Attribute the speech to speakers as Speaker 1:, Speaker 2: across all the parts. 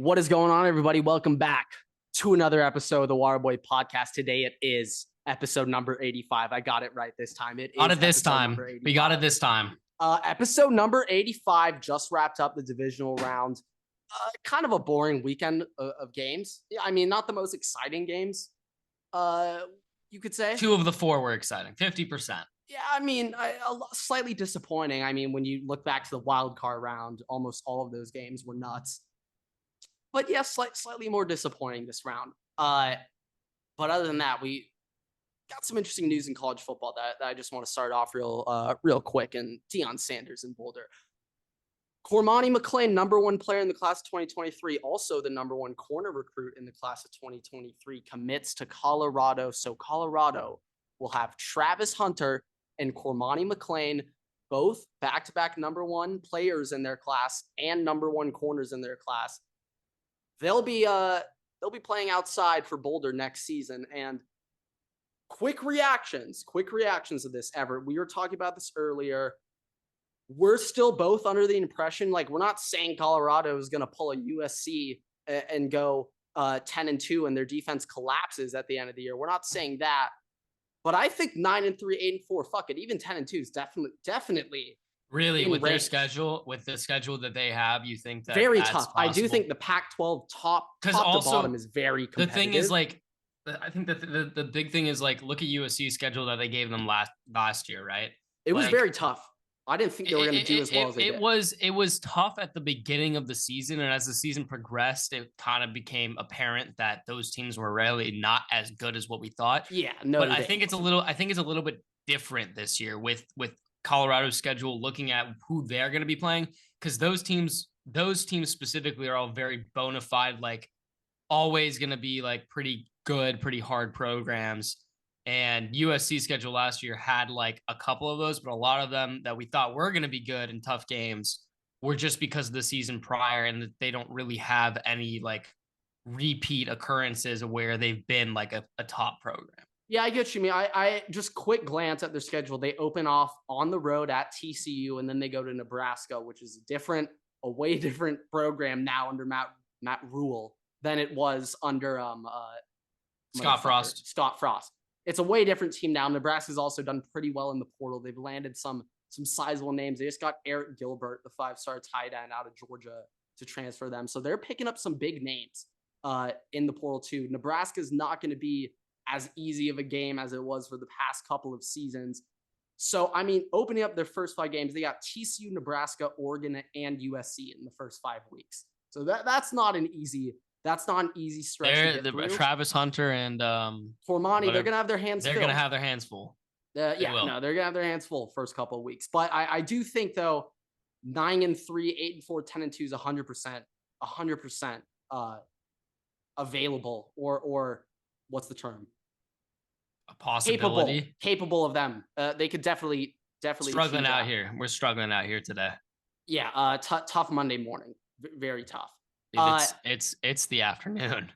Speaker 1: What is going on, everybody? Welcome back to another episode of the Waterboy Podcast. Today it is episode number 85. I got it right this time. It
Speaker 2: Got
Speaker 1: is
Speaker 2: it this
Speaker 1: episode
Speaker 2: time.
Speaker 1: number 85.
Speaker 2: We got it this time.
Speaker 1: Episode number 85 just wrapped up the divisional round. Kind of a boring weekend of games. I mean, not the most exciting games, you could say.
Speaker 2: 2 of the 4 were exciting. 50%.
Speaker 1: Yeah, I mean, slightly disappointing. I mean, when you look back to the wild card round, almost all of those games were nuts. But yeah, slightly more disappointing this round. But other than that, we got some interesting news in college football that I just want to start off real quick. And Deion Sanders in Boulder. Cormani McClain, number 1 player in the class of 2023, also the number 1 corner recruit in the class of 2023, commits to Colorado. So Colorado will have Travis Hunter and Cormani McClain, both back-to-back number 1 players in their class and number 1 corners in their class. They'll be playing outside for Boulder next season. And quick reactions to this, Everett. We were talking about this earlier. We're still both under the impression, like, we're not saying Colorado is going to pull a USC and go 10-2 and their defense collapses at the end of the year. We're not saying that. But I think 9-3, 8-4, fuck it, even 10-2 is definitely.
Speaker 2: Really, with their schedule, with the schedule that they have, you think that
Speaker 1: very
Speaker 2: that's
Speaker 1: tough.
Speaker 2: possible?
Speaker 1: I do think the Pac-12 top to bottom is very competitive.
Speaker 2: The thing is, like, I think that the big thing is, like, look at USC's schedule that they gave them last year, right?
Speaker 1: It was very tough. I didn't think they were going to do as well as they did.
Speaker 2: It was tough at the beginning of the season, and as the season progressed, it kind of became apparent that those teams were really not as good as what we thought.
Speaker 1: Yeah, no.
Speaker 2: But I think it's a little bit different this year with Colorado's schedule, looking at who they're going to be playing, because those teams specifically are all very bona fide, like, always going to be like pretty good, pretty hard programs. And USC's schedule last year had like a couple of those, but a lot of them that we thought were going to be good and tough games were just because of the season prior, and they don't really have any like repeat occurrences where they've been like a top program.
Speaker 1: Yeah, I get what you mean. I just quick glance at their schedule. They open off on the road at TCU, and then they go to Nebraska, which is a way different program now under Matt Rule than it was under
Speaker 2: Scott
Speaker 1: Frost. It's a way different team now. Nebraska's also done pretty well in the portal. They've landed some sizable names. They just got Eric Gilbert, the 5-star tight end out of Georgia, to transfer them. So they're picking up some big names in the portal too. Nebraska's not going to be as easy of a game as it was for the past couple of seasons. So, I mean, opening up their first 5 games, they got TCU, Nebraska, Oregon, and USC in the first 5 weeks. So that's not an easy stretch.
Speaker 2: Travis Hunter and
Speaker 1: Cormani, they're going to have their hands full.
Speaker 2: They're going to have their hands full.
Speaker 1: They're going to have their hands full first couple of weeks. But I do think, though, 9-3, 8-4, 10-2 is 100% available, or what's the term?
Speaker 2: A possibility.
Speaker 1: Capable of them. They could definitely
Speaker 2: struggling out here. We're struggling out here today.
Speaker 1: Yeah, tough Monday morning. Very tough.
Speaker 2: It's the afternoon.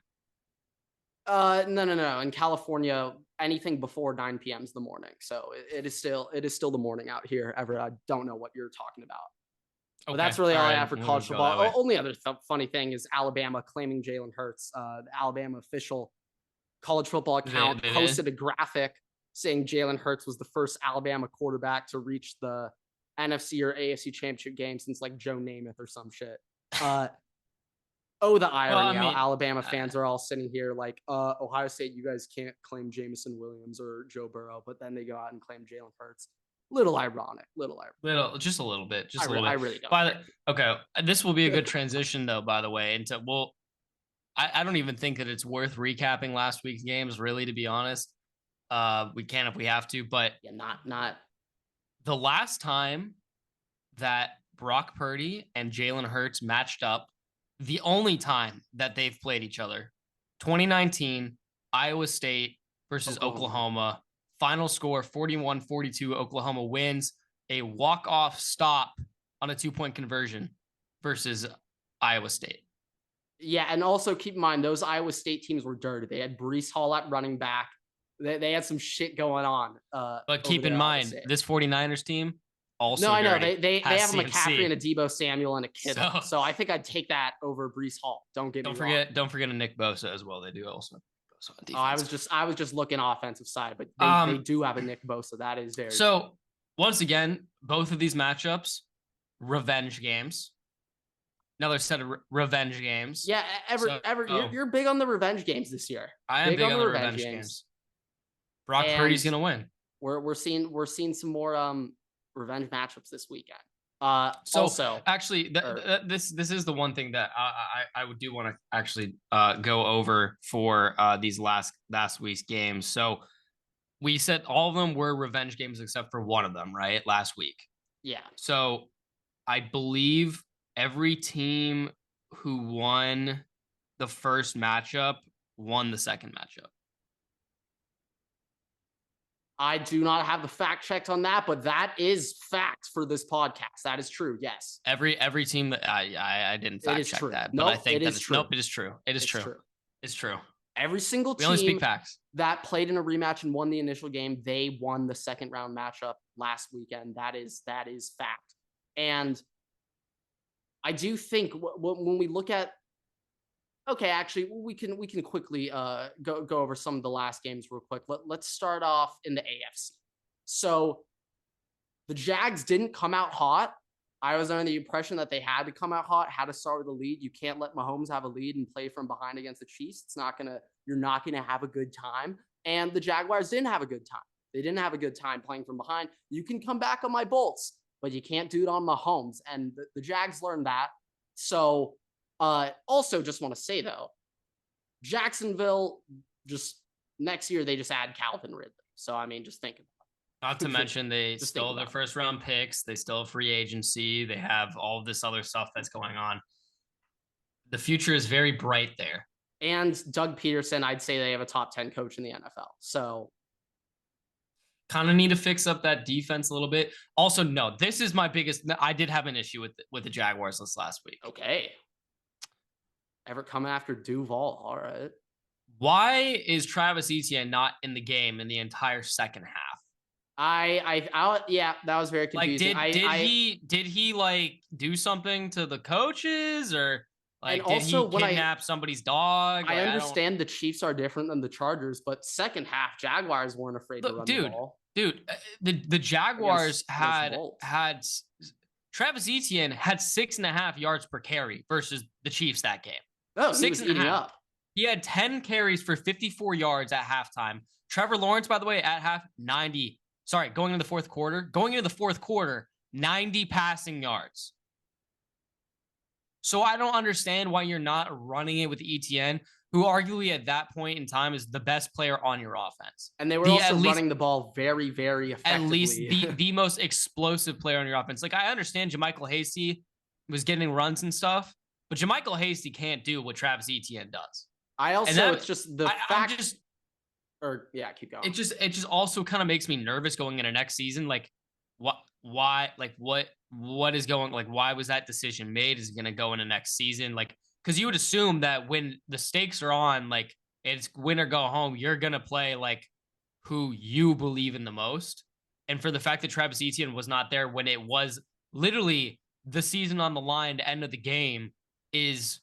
Speaker 1: No. In California, anything before 9 p.m. is the morning. So it is still the morning out here. Everett, I don't know what you're talking about. But that's really all I have for college football. Only other funny thing is Alabama claiming Jalen Hurts. The Alabama official college football account posted a graphic saying Jalen Hurts was the first Alabama quarterback to reach the NFC or AFC championship game since like Joe Namath or some shit. The irony. Alabama fans are all sitting here like, Ohio State, you guys can't claim Jameson Williams or Joe Burrow, but then they go out and claim Jalen Hurts. Little ironic.
Speaker 2: Just a little bit.
Speaker 1: I really don't.
Speaker 2: Okay, this will be a good transition though, by the way. Into I don't even think that it's worth recapping last week's games, really, to be honest. We can if we have to, but
Speaker 1: yeah, not
Speaker 2: the last time that Brock Purdy and Jalen Hurts matched up, the only time that they've played each other, 2019, Iowa State versus Oklahoma. Final score, 41-42. Oklahoma wins. A walk-off stop on a 2-point conversion versus Iowa State.
Speaker 1: Yeah, and also keep in mind, those Iowa State teams were dirty. They had Breece Hall at running back. They had some shit going on.
Speaker 2: But keep in mind, this 49ers team, also
Speaker 1: No, I know
Speaker 2: dirty.
Speaker 1: they
Speaker 2: Has
Speaker 1: have a McCaffrey
Speaker 2: CMC.
Speaker 1: and a Debo Samuel and a Kittle, so I think I'd take that over Breece Hall. Don't
Speaker 2: forget a Nick Bosa as well. They do also Bosa on defense.
Speaker 1: I was just looking offensive side, but they do have a Nick Bosa. That is very
Speaker 2: so. Once again, both of these matchups, revenge games. Another set of revenge games.
Speaker 1: Yeah, you're big on the revenge games this year.
Speaker 2: I am big on the revenge games. Brock Purdy's gonna win.
Speaker 1: We're seeing some more revenge matchups this weekend.
Speaker 2: So
Speaker 1: also,
Speaker 2: actually, this is the one thing that I would do want to actually go over for these last week's games. So we said all of them were revenge games except for one of them, right? Last week.
Speaker 1: Yeah.
Speaker 2: So I believe every team who won the first matchup won the second matchup.
Speaker 1: I do not have the fact checked on that, but that is fact for this podcast. That is true. Yes.
Speaker 2: Every team that I didn't fact check that, but I think that nope, it is true. It is true. It's true.
Speaker 1: Every single team
Speaker 2: only speak facts.
Speaker 1: That played in a rematch and won the initial game, they won the second round matchup last weekend. That is fact. And I do think when we look at, okay, actually, we can quickly go over some of the last games real quick. Let's start off in the AFC. So the Jags didn't come out hot. I was under the impression that they had to come out hot, had to start with a lead. You can't let Mahomes have a lead and play from behind against the Chiefs. You're not gonna have a good time. And the Jaguars didn't have a good time. They didn't have a good time playing from behind. You can come back on my bolts, but you can't do it on Mahomes. And the Jags learned that. So also just want to say though, Jacksonville just next year they just add Calvin Ridley. So I mean, just think about it.
Speaker 2: Not to mention they still have their first round picks. They still have free agency. They have all of this other stuff that's going on. The future is very bright there.
Speaker 1: And Doug Peterson, I'd say they have a top 10 coach in the NFL. So
Speaker 2: kind of need to fix up that defense a little bit. Also, no, this is my biggest. I did have an issue with the Jaguars this last week.
Speaker 1: Okay. Everett coming after Duval. All right.
Speaker 2: Why is Travis Etienne not in the game in the entire second half?
Speaker 1: Yeah, that was very confusing.
Speaker 2: Like, did he like do something to the coaches or like
Speaker 1: did he
Speaker 2: kidnap somebody's dog?
Speaker 1: I understand the Chiefs are different than the Chargers, but second half Jaguars weren't afraid to run the ball.
Speaker 2: Dude, the Jaguars had Travis Etienne had 6.5 yards per carry versus the Chiefs that game.
Speaker 1: Oh, 6.5.
Speaker 2: He had 10 carries for 54 yards at halftime. Trevor Lawrence, by the way, at half, going into the fourth quarter, 90 passing yards. So I don't understand why you're not running it with Etienne, who arguably at that point in time is the best player on your offense.
Speaker 1: And they were also running the ball very, very effectively.
Speaker 2: At least the most explosive player on your offense. Like, I understand JaMychal Hasty was getting runs and stuff, but JaMychal Hasty can't do what Travis Etienne does.
Speaker 1: It's just the fact. Keep going.
Speaker 2: It just also kind of makes me nervous going into next season. Like, why is going, like, why was that decision made? Is it going to go into next season? Like, because you would assume that when the stakes are on, like, it's win or go home, you're going to play, like, who you believe in the most. And for the fact that Travis Etienne was not there when it was literally the season on the line, the end of the game, is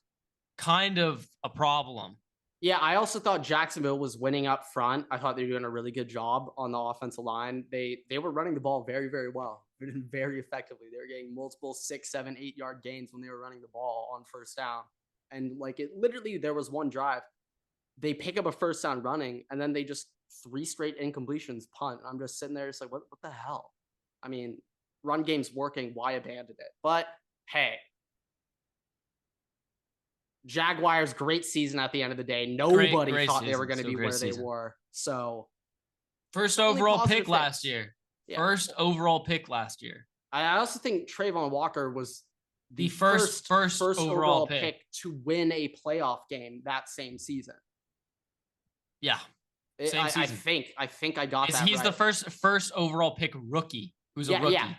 Speaker 2: kind of a problem.
Speaker 1: Yeah, I also thought Jacksonville was winning up front. I thought they were doing a really good job on the offensive line. They were running the ball very, very well, very effectively. They were getting multiple 6, 7, 8 yard gains when they were running the ball on first down. And like there was one drive. They pick up a first down running, and then they just 3 straight incompletions punt. I'm just sitting there, just like, what the hell? I mean, run game's working. Why abandon it? But hey. Jaguars, great season at the end of the day. Nobody thought they were going to be where they were. So,
Speaker 2: first overall pick last year. Yeah. First overall pick last year.
Speaker 1: I also think Trayvon Walker was
Speaker 2: the first overall pick
Speaker 1: to win a playoff game that same season.
Speaker 2: Yeah.
Speaker 1: Same season. I think I got that.
Speaker 2: He's right. The first overall pick rookie who's a rookie. Yeah.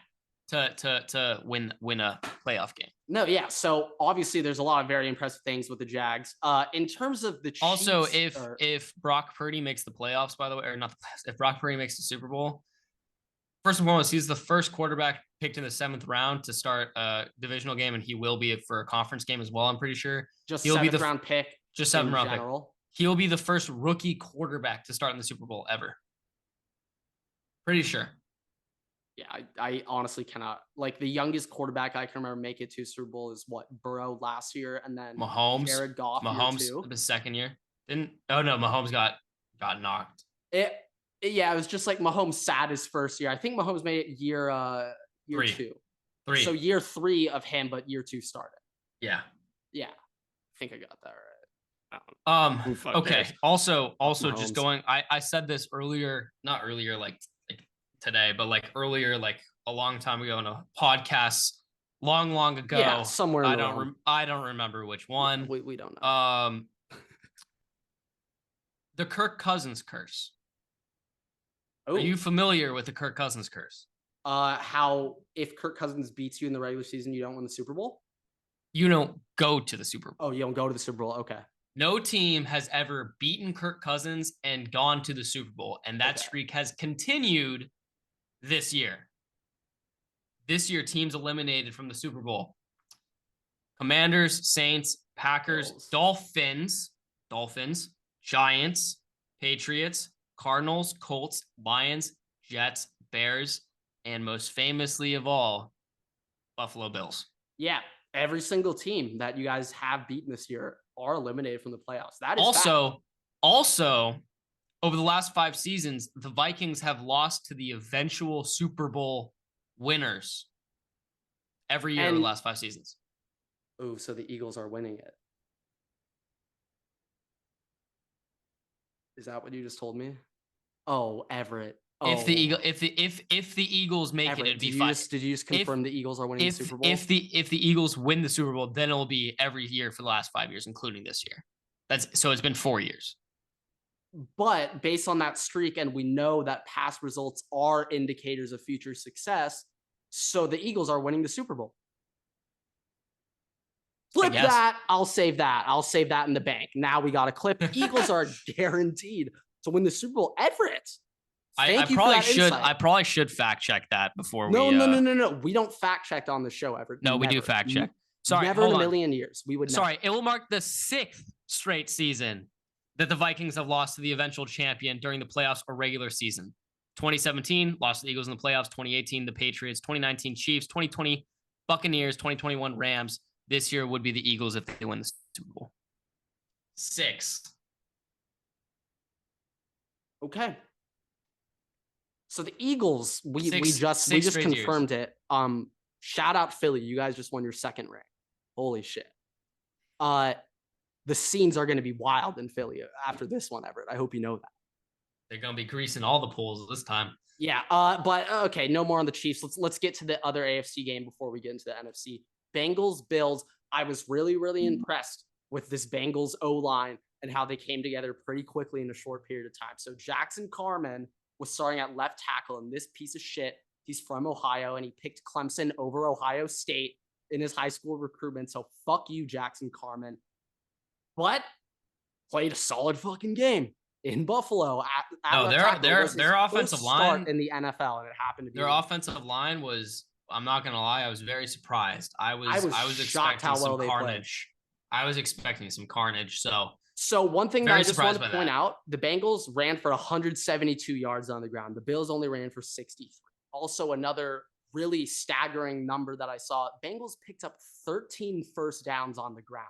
Speaker 2: To win a playoff game.
Speaker 1: No, yeah. So obviously there's a lot of very impressive things with the Jags. In terms of the Chiefs,
Speaker 2: also if Brock Purdy makes the playoffs, by the way, or not the playoffs, if Brock Purdy makes the Super Bowl, first and foremost, he's the first quarterback picked in the 7th round to start a divisional game, and he will be for a conference game as well. I'm pretty sure
Speaker 1: Just
Speaker 2: he'll be
Speaker 1: seventh round pick.
Speaker 2: Just 7th round
Speaker 1: general.
Speaker 2: pick. He'll be the first rookie quarterback to start in the Super Bowl ever. Pretty sure.
Speaker 1: Yeah, I honestly cannot. Like, the youngest quarterback I can remember make it to Super Bowl is what, Burrow last year, and then Jared Goff year 2.
Speaker 2: The second year. Mahomes got knocked.
Speaker 1: It was just like Mahomes sat his first year. I think Mahomes made it year 2.
Speaker 2: 3.
Speaker 1: So year 3 of him, but year 2 started.
Speaker 2: Yeah.
Speaker 1: I think I got that
Speaker 2: right. Okay. Also Mahomes. Just going, I said this earlier, not earlier like today, but like earlier, like a long time ago in a podcast, long ago.
Speaker 1: Yeah, somewhere.
Speaker 2: I don't remember which one.
Speaker 1: We don't know.
Speaker 2: The Kirk Cousins curse.
Speaker 1: Oh.
Speaker 2: Are you familiar with the Kirk Cousins curse?
Speaker 1: How if Kirk Cousins beats you in the regular season, you don't win the Super Bowl?
Speaker 2: You don't go to the Super Bowl.
Speaker 1: Oh, you don't go to the Super Bowl. Okay.
Speaker 2: No team has ever beaten Kirk Cousins and gone to the Super Bowl, and that streak has continued this year. This year, teams eliminated from the Super Bowl: Commanders, Saints, Packers, Dolphins, Giants, Patriots, Cardinals, Colts, Lions, Jets, Bears, and most famously of all, Buffalo Bills.
Speaker 1: Yeah, every single team that you guys have beaten this year are eliminated from the playoffs. That is
Speaker 2: also over the last 5 seasons, the Vikings have lost to the eventual Super Bowl winners every year over the last 5 seasons.
Speaker 1: Oh, so the Eagles are winning it. Is that what you just told me? Oh, Everett. Oh.
Speaker 2: If the Eagles make
Speaker 1: Everett,
Speaker 2: it, it'd be 5.
Speaker 1: Did you just confirm the Eagles are winning the Super Bowl?
Speaker 2: If the Eagles win the Super Bowl, then it'll be every year for the last 5 years, including this year. So it's been 4 years.
Speaker 1: But based on that streak, and we know that past results are indicators of future success, so the Eagles are winning the Super Bowl. Flip that. I'll save that. I'll save that in the bank. Now we got a clip. Eagles are guaranteed to win the Super Bowl. Everett.
Speaker 2: I probably should fact check that before
Speaker 1: we. No. We don't fact check on the show, Everett.
Speaker 2: No, we do fact check. Sorry,
Speaker 1: never in a million years. We would.
Speaker 2: Sorry, it will mark the 6th straight season that the Vikings have lost to the eventual champion during the playoffs or regular season. 2017, lost to the Eagles in the playoffs. 2018, the Patriots. 2019, Chiefs. 2020, Buccaneers. 2021, Rams. This year would be the Eagles if they win the Super Bowl. 6.
Speaker 1: Okay. So the Eagles, we just confirmed it. Shout out Philly. You guys just won your 2nd ring. Holy shit. The scenes are going to be wild in Philly after this one, Everett. I hope you know that.
Speaker 2: They're going to be greasing all the pools this time.
Speaker 1: Yeah. But okay, no more on the Chiefs. Let's get to the other AFC game before we get into the NFC. Bengals, Bills. I was really impressed with this Bengals O-line and how they came together pretty quickly in a short period of time. So Jackson Carman was starting at left tackle, and this piece of shit, he's from Ohio, and he picked Clemson over Ohio State in his high school recruitment. So fuck you, Jackson Carman. But played a solid fucking game in Buffalo.
Speaker 2: Their offensive line
Speaker 1: in the NFL, and it happened to be
Speaker 2: their offensive line was. I'm not gonna lie, I was very surprised. I was expecting
Speaker 1: how well
Speaker 2: some carnage. I was expecting some carnage.
Speaker 1: So one thing that I just want to point out, the Bengals ran for 172 yards on the ground. The Bills only ran for 63. Also, another really staggering number that I saw, Bengals picked up 13 first downs on the ground.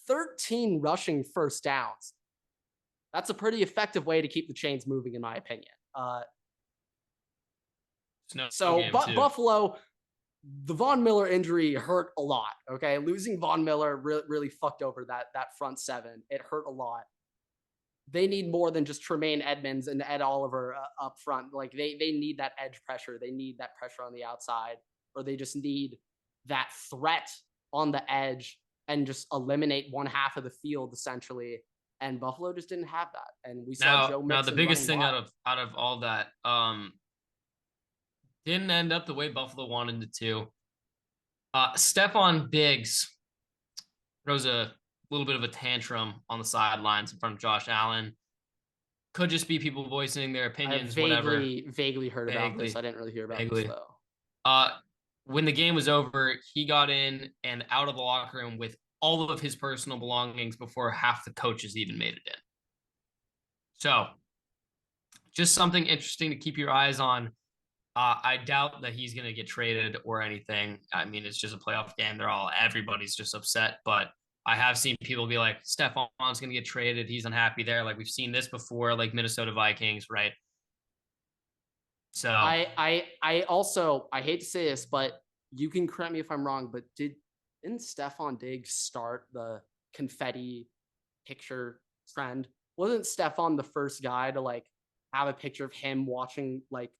Speaker 1: 13 rushing first downs. That's a pretty effective way to keep the chains moving, in my opinion. Buffalo, the Von Miller injury hurt a lot. Okay, losing Von Miller really fucked over that front 7. It hurt a lot. They need more than just Tremaine Edmonds and Ed Oliver up front. Like they need that edge pressure. They need that pressure on the outside, or they just need that threat on the edge and just eliminate one half of the field essentially. And Buffalo just didn't have that. And we saw Joe Mixon.
Speaker 2: Now the biggest thing out of all that didn't end up the way Buffalo wanted it to. Stephon Diggs throws a little bit of a tantrum on the sidelines in front of Josh Allen. Could just be people voicing their
Speaker 1: I
Speaker 2: opinions,
Speaker 1: vaguely heard about this.
Speaker 2: Vaguely.
Speaker 1: I didn't really hear about this
Speaker 2: Vaguely.
Speaker 1: though.
Speaker 2: When the game was over, he got in and out of the locker room with all of his personal belongings before half the coaches even made it in. So, just something interesting to keep your eyes on. I doubt that he's going to get traded or anything. I mean, it's just a playoff game. Everybody's just upset. But I have seen people be like, Stephon's going to get traded. He's unhappy there. Like we've seen this before, like Minnesota Vikings, right? So
Speaker 1: I also, I hate to say this, but you can correct me if I'm wrong, but didn't Stephon Diggs start the confetti picture trend? Wasn't Stephon the first guy to like have a picture of him watching like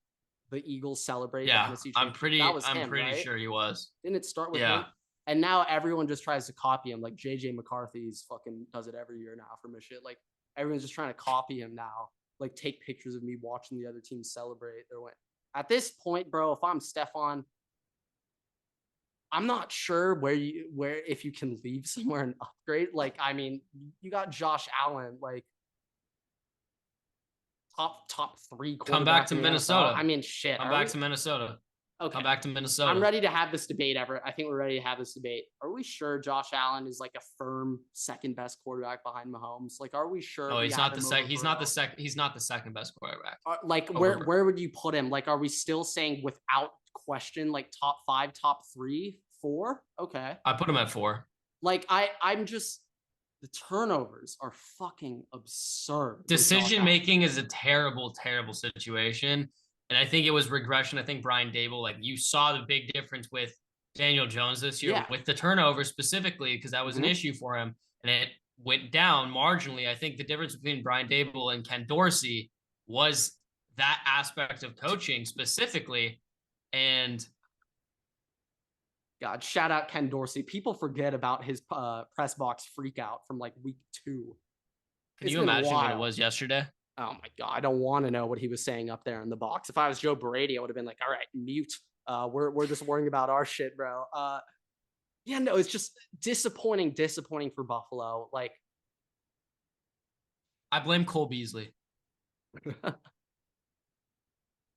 Speaker 1: the Eagles celebrate?
Speaker 2: yeah, I'm
Speaker 1: that was
Speaker 2: pretty
Speaker 1: him, right?
Speaker 2: sure he was.
Speaker 1: Didn't it start with
Speaker 2: Yeah.
Speaker 1: him? And now everyone just tries to copy him. Like JJ McCarthy's fucking does it every year now for my shit. Like everyone's just trying to copy him now. Like take pictures of me watching the other team celebrate their win. At this point, bro, if I'm Stephon, I'm not sure where if you can leave somewhere and upgrade. Like, I mean, you got Josh Allen, like top 3 quarterback.
Speaker 2: Come back to
Speaker 1: in the
Speaker 2: Minnesota.
Speaker 1: NFL. I mean, shit.
Speaker 2: Come back to Minnesota.
Speaker 1: Okay.
Speaker 2: Come back to Minnesota.
Speaker 1: I'm ready to have this debate, Everett. I think we're ready to have this debate. Are we sure Josh Allen is like a firm second best quarterback behind Mahomes? Like, are we sure?
Speaker 2: No, he's not the second. He's not the second. He's not the second best quarterback.
Speaker 1: Like, where would you put him? Like, are we still saying without question, like top 5, top 3, 4? Okay,
Speaker 2: I put him at 4.
Speaker 1: Like, I'm just, the turnovers are fucking absurd.
Speaker 2: Decision making is a terrible, terrible situation. And I think it was regression. I think Brian Dable, like you saw the big difference with Daniel Jones this year with the turnover specifically, because that was an issue for him. And it went down marginally. I think the difference between Brian Dable and Ken Dorsey was that aspect of coaching specifically. And
Speaker 1: God, shout out Ken Dorsey. People forget about his press box freak out from like week 2.
Speaker 2: Can you imagine what it was yesterday?
Speaker 1: Oh my God, I don't want to know what he was saying up there in the box. If I was Joe Brady, I would have been like, all right, mute. We're just worrying about our shit, bro. Yeah, no, it's just disappointing for Buffalo. Like,
Speaker 2: I blame Cole Beasley. It's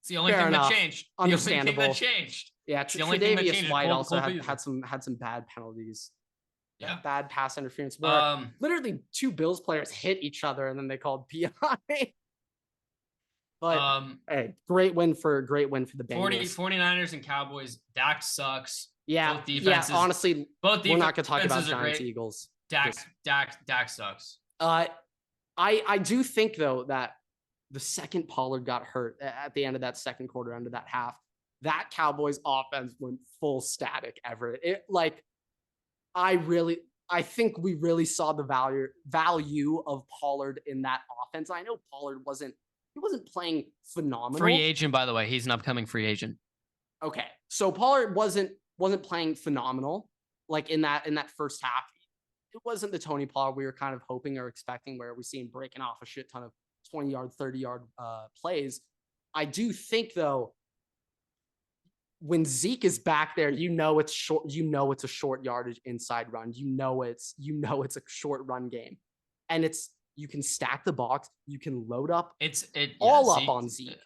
Speaker 2: the only thing that changed.
Speaker 1: Understandable.
Speaker 2: The only thing that changed.
Speaker 1: Yeah, Tre'Davious White also had some bad penalties. Yeah, bad pass interference. Where literally 2 Bills players hit each other and then they called PI. But hey, great win for the Bengals.
Speaker 2: 49ers and Cowboys. Dak sucks.
Speaker 1: Yeah,
Speaker 2: both defenses,
Speaker 1: yeah. Honestly, we're not gonna talk about Giants Eagles.
Speaker 2: Dak sucks.
Speaker 1: I do think though that the second Pollard got hurt at the end of that second quarter, end of that half, that Cowboys offense went full static. Everett, I think we really saw the value of Pollard in that offense. I know Pollard wasn't playing phenomenal.
Speaker 2: Free agent, by the way. He's an upcoming free agent.
Speaker 1: Okay. So Pollard wasn't playing phenomenal like in that first half. It wasn't the Tony Pollard we were kind of hoping or expecting, where we see him breaking off a shit ton of 20-yard, 30-yard plays. I do think though, when Zeke is back there, you know it's short. You know it's a short yardage inside run. You know it's a short run game, and you can stack the box. You can load up. Up on Zeke,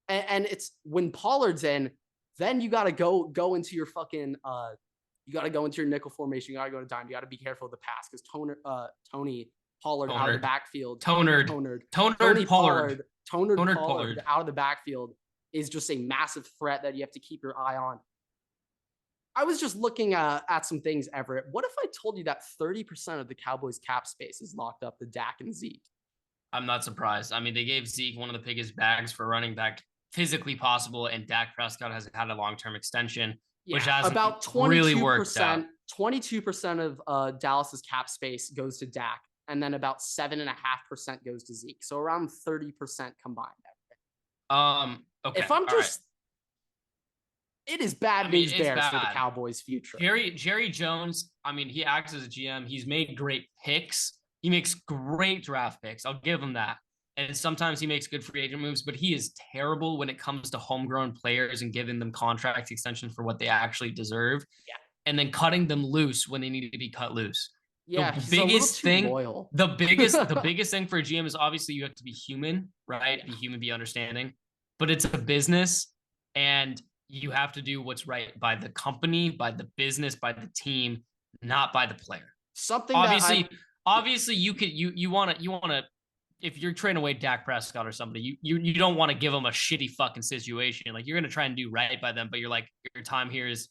Speaker 1: and it's when Pollard's in, then you got to go into your fucking you got to go into your nickel formation. You got to go to dime. You got to be careful of the pass because Tony Pollard out of the backfield. Tony Pollard out of the backfield is just a massive threat that you have to keep your eye on. I was just looking at some things, Everett. What if I told you that 30% of the Cowboys cap space is locked up to Dak and Zeke?
Speaker 2: I'm not surprised. I mean, they gave Zeke one of the biggest bags for running back physically possible, and Dak Prescott has had a long-term extension, which has about 22%, really worked out. 22% of Dallas's cap space goes to Dak, and then about 7.5% goes to Zeke. So around 30% combined. Okay.
Speaker 1: If I'm just, it is bad news bears for the Cowboys' future.
Speaker 2: Jerry Jones, I mean, he acts as a GM. He's made great picks. He makes great draft picks. I'll give him that. And sometimes he makes good free agent moves, but he is terrible when it comes to homegrown players and giving them contract extensions for what they actually deserve. Yeah. And then cutting them loose when they need to be cut loose.
Speaker 1: Yeah, he's a little too loyal.
Speaker 2: The biggest thing for a GM is obviously you have to be human, right?
Speaker 1: Yeah.
Speaker 2: Be human, be understanding. But it's a business, and you have to do what's right by the company, by the business, by the team, not by the player.
Speaker 1: Something
Speaker 2: Obviously, you want to if you're trading away Dak Prescott or somebody, you don't want to give them a shitty fucking situation. Like, you're gonna try and do right by them, but you're like, your time here is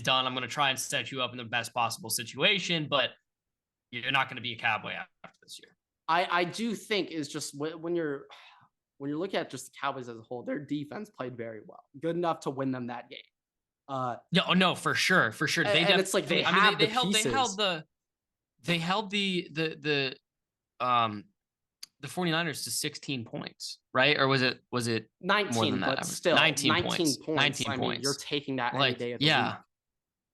Speaker 2: done. I'm gonna try and set you up in the best possible situation, but you're not gonna be a Cowboy after this year.
Speaker 1: I do think is just when you're looking at just the Cowboys as a whole, their defense played very well, good enough to win them that game.
Speaker 2: No, for sure.
Speaker 1: And it's like they held
Speaker 2: the 49ers to 16 points, right? Or was it
Speaker 1: 19,
Speaker 2: more than that?
Speaker 1: But still
Speaker 2: 19 points.
Speaker 1: 19
Speaker 2: points.
Speaker 1: Mean, you're taking that any day of the week.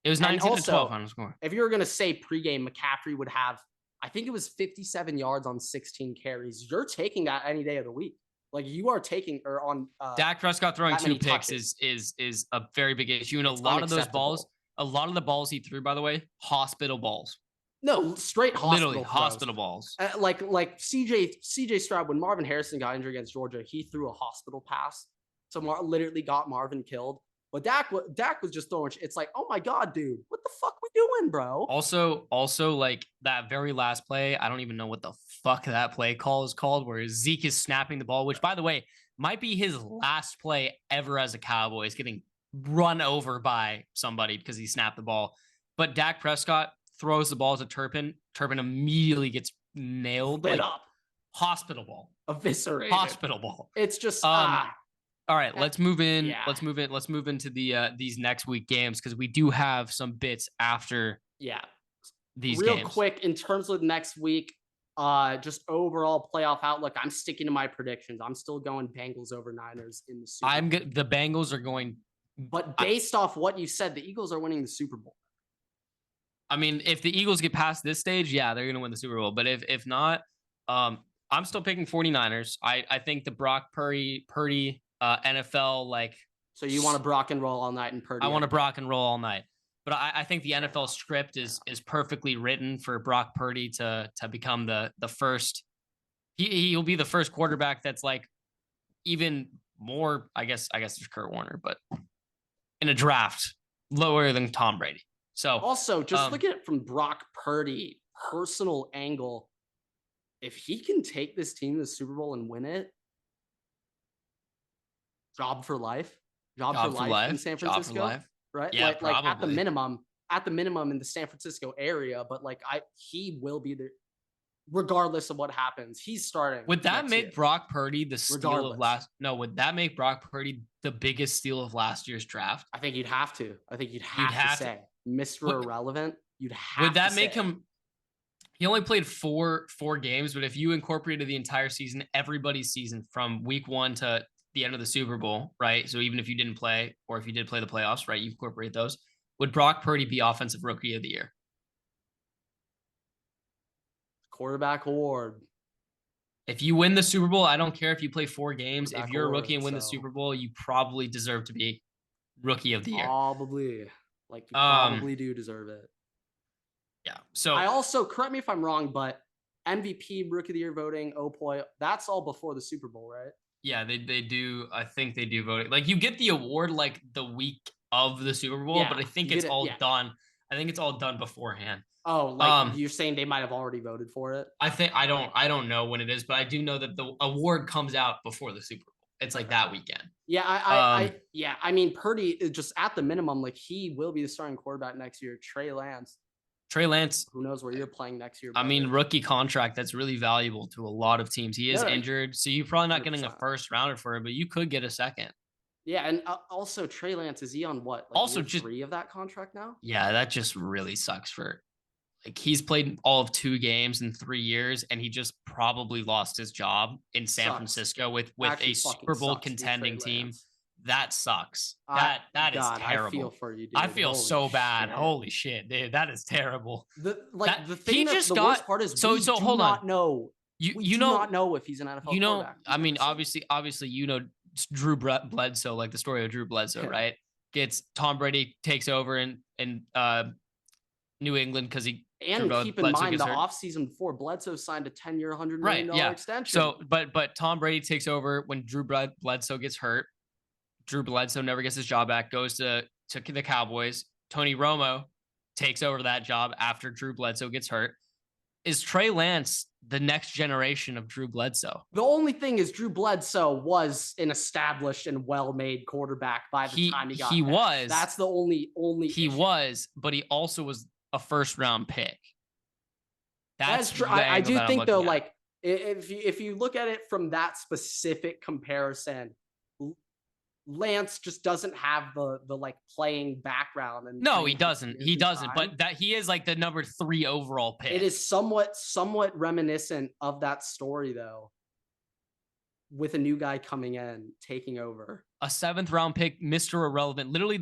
Speaker 2: It was 19 to 12 final score.
Speaker 1: If you were going to say pregame, McCaffrey would have, I think it was 57 yards on 16 carries. You're taking that any day of the week. Like, you are taking, or on
Speaker 2: Dak Prescott throwing 2 picks is a very big issue. And a lot of those balls, a lot of the balls he threw, by the way, hospital balls.
Speaker 1: No, straight hospital.
Speaker 2: Literally hospital balls.
Speaker 1: Like CJ Stroud, when Marvin Harrison got injured against Georgia, he threw a hospital pass. So literally got Marvin killed. But Dak was just throwing. It's like, oh my God, dude, what the fuck we doing, bro?
Speaker 2: Also, like that very last play, I don't even know what the fuck that play call is called, where Zeke is snapping the ball, which, by the way, might be his last play ever as a Cowboy, is getting run over by somebody because he snapped the ball. But Dak Prescott throws the ball to Turpin. Turpin immediately gets nailed.
Speaker 1: Lit up.
Speaker 2: Hospital ball.
Speaker 1: Eviscerated.
Speaker 2: Hospital ball.
Speaker 1: It's just
Speaker 2: all right, let's move in.
Speaker 1: Yeah.
Speaker 2: Let's move into these next week games, because we do have some bits after these
Speaker 1: real
Speaker 2: games.
Speaker 1: Quick, in terms of next week, just overall playoff outlook, I'm sticking to my predictions. I'm still going Bengals over Niners in the Super Bowl.
Speaker 2: The Bengals are going,
Speaker 1: but based off what you said, the Eagles are winning the Super Bowl.
Speaker 2: I mean, if the Eagles get past this stage, yeah, they're going to win the Super Bowl. But if not, I'm still picking 49ers. I think the Brock Purdy NFL, like.
Speaker 1: So you want to Brock and roll all night and Purdy?
Speaker 2: I want to Brock and roll all night. But I think the NFL script is perfectly written for Brock Purdy to become the first. He'll be the first quarterback that's like even more. I guess there's Kurt Warner, but in a draft lower than Tom Brady. So
Speaker 1: also just look at it from Brock Purdy personal angle. If he can take this team to the Super Bowl and win it, job for life. Job for life in San Francisco, right?
Speaker 2: Yeah,
Speaker 1: like at the minimum in the San Francisco area, but like he will be there regardless of what happens. He's starting.
Speaker 2: Would that make Brock Purdy the steal of last? No, would that make Brock Purdy the biggest steal of last year's draft?
Speaker 1: I think you'd have to. You'd have to say Mr. Irrelevant. You'd have.
Speaker 2: Would that make him? He only played four games, but if you incorporated the entire season, everybody's season from week 1 to the end of the Super Bowl, right? So even if you didn't play, or if you did play the playoffs, right, you incorporate those. Would Brock Purdy be Offensive Rookie of the Year?
Speaker 1: Quarterback award.
Speaker 2: If you win the Super Bowl, I don't care if you play 4 games. If you're a rookie and win the
Speaker 1: Super
Speaker 2: Super Bowl, you probably deserve to be Rookie of the Year.
Speaker 1: Probably. Like, you probably do deserve it.
Speaker 2: Yeah. So
Speaker 1: I also, correct me if I'm wrong, but MVP, Rookie of the Year voting, that's all before the Super Bowl, right?
Speaker 2: Yeah, they do. I think they do vote. Like, you get the award like the week of the Super Bowl, but I think it's all done. I think it's all done beforehand.
Speaker 1: Oh, like you're saying they might have already voted for it?
Speaker 2: I don't know when it is, but I do know that the award comes out before the Super Bowl. It's like that weekend.
Speaker 1: Yeah, I mean, Purdy is just at the minimum, like he will be the starting quarterback next year. Trey Lance, who knows where you're playing next year?
Speaker 2: I mean, rookie contract, that's really valuable to a lot of teams. He is injured, so you're probably not 100%. Getting a first rounder for him, but you could get a second. Yeah,
Speaker 1: and also Trey Lance, is he on what? Like also, just 3 of that contract now.
Speaker 2: Yeah, that just really sucks for. Like, he's played all of 2 games in 3 years, and he just probably lost his job in San Francisco with a Super Bowl contending team. That sucks. That is terrible.
Speaker 1: I feel for you, dude.
Speaker 2: I feel so bad. Holy shit, dude. That is terrible.
Speaker 1: The worst part is we do not know. You do not know if he's an NFL quarterback.
Speaker 2: I mean, obviously, Drew Bledsoe, like the story of Drew Bledsoe, right? Gets Tom Brady takes over in New England because he
Speaker 1: And keep in mind the offseason before, Bledsoe signed a 10-year, $100 million extension.
Speaker 2: So, but Tom Brady takes over when Drew Bledsoe gets hurt. Drew Bledsoe never gets his job back, goes to the Cowboys. Tony Romo takes over that job after Drew Bledsoe gets hurt. Is Trey Lance the next generation of Drew Bledsoe?
Speaker 1: The only thing is Drew Bledsoe was an established and well-made quarterback by the time he got there.
Speaker 2: He was.
Speaker 1: That's the only
Speaker 2: he
Speaker 1: issue.
Speaker 2: Was, but he also was a first-round pick.
Speaker 1: That's true. I do think though, like if you look at it from that specific comparison, Lance just doesn't have the like playing background. And
Speaker 2: no, he doesn't. He doesn't. But that he is like the number 3 overall pick.
Speaker 1: It is somewhat reminiscent of that story though, with a new guy coming in taking over.
Speaker 2: A 7th round pick, Mr. Irrelevant. Literally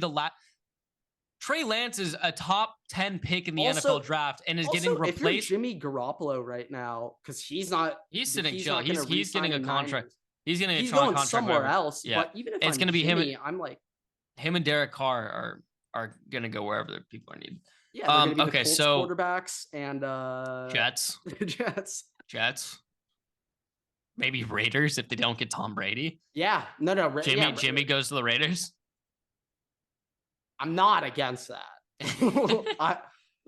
Speaker 2: Trey Lance is a top 10 pick in the NFL draft and is getting replaced.
Speaker 1: If you're Jimmy Garoppolo right now, because he's sitting chill.
Speaker 2: He's getting a contract. He's getting a
Speaker 1: going
Speaker 2: contract
Speaker 1: somewhere else.
Speaker 2: Yeah.
Speaker 1: But even if
Speaker 2: it's going to be
Speaker 1: Jimmy,
Speaker 2: him.
Speaker 1: I'm like,
Speaker 2: him and Derek Carr are going to go wherever people are needed.
Speaker 1: Yeah. They're gonna be
Speaker 2: okay.
Speaker 1: The Colts
Speaker 2: so
Speaker 1: quarterbacks and
Speaker 2: Jets. Maybe Raiders if they don't get Tom Brady.
Speaker 1: Yeah. No.
Speaker 2: Jimmy goes to the Raiders.
Speaker 1: I'm not against that.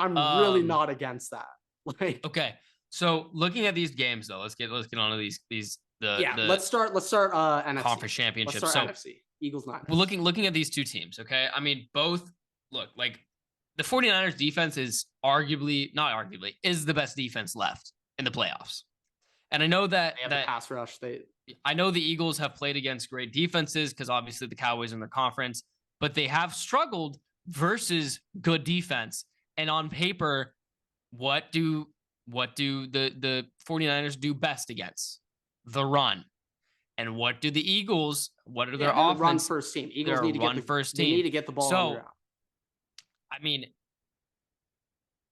Speaker 1: I'm really not against that. Like,
Speaker 2: okay, so looking at these games though, let's get on to these.
Speaker 1: Let's start NFC
Speaker 2: conference championship.
Speaker 1: Let's start NFC. Eagles Niners.
Speaker 2: We're looking at these two teams. Okay, I mean both look like the 49ers defense is is the best defense left in the playoffs, and I know that
Speaker 1: pass rush.
Speaker 2: I know the Eagles have played against great defenses because obviously the Cowboys in their conference. But they have struggled versus good defense. And on paper, what do the 49ers do best against? The run. And what do the Eagles, what are their offense?
Speaker 1: Run first team. Eagles need to get They need to get the ball on the ground.
Speaker 2: I mean,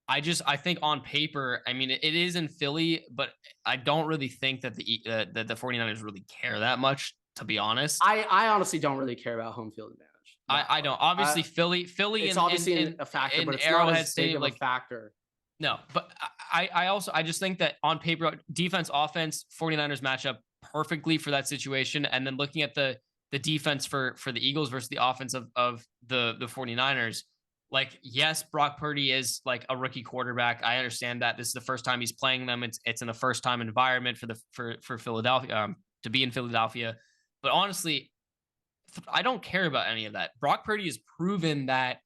Speaker 2: I think on paper, I mean, it is in Philly, but I don't really think that the 49ers really care that much, to be honest.
Speaker 1: I honestly don't really care about home field advantage.
Speaker 2: I don't. Obviously, Philly.
Speaker 1: It's obviously a factor, but it's
Speaker 2: Arrowhead
Speaker 1: not as big
Speaker 2: Stadium,
Speaker 1: of a factor.
Speaker 2: No, but I just think that on paper, defense, offense, 49ers match up perfectly for that situation. And then looking at the defense for the Eagles versus the offense of the 49ers, like, yes, Brock Purdy is like a rookie quarterback. I understand that this is the first time he's playing them. It's in a first time environment for Philadelphia to be in Philadelphia. But honestly, I don't care about any of that. Brock Purdy has proven that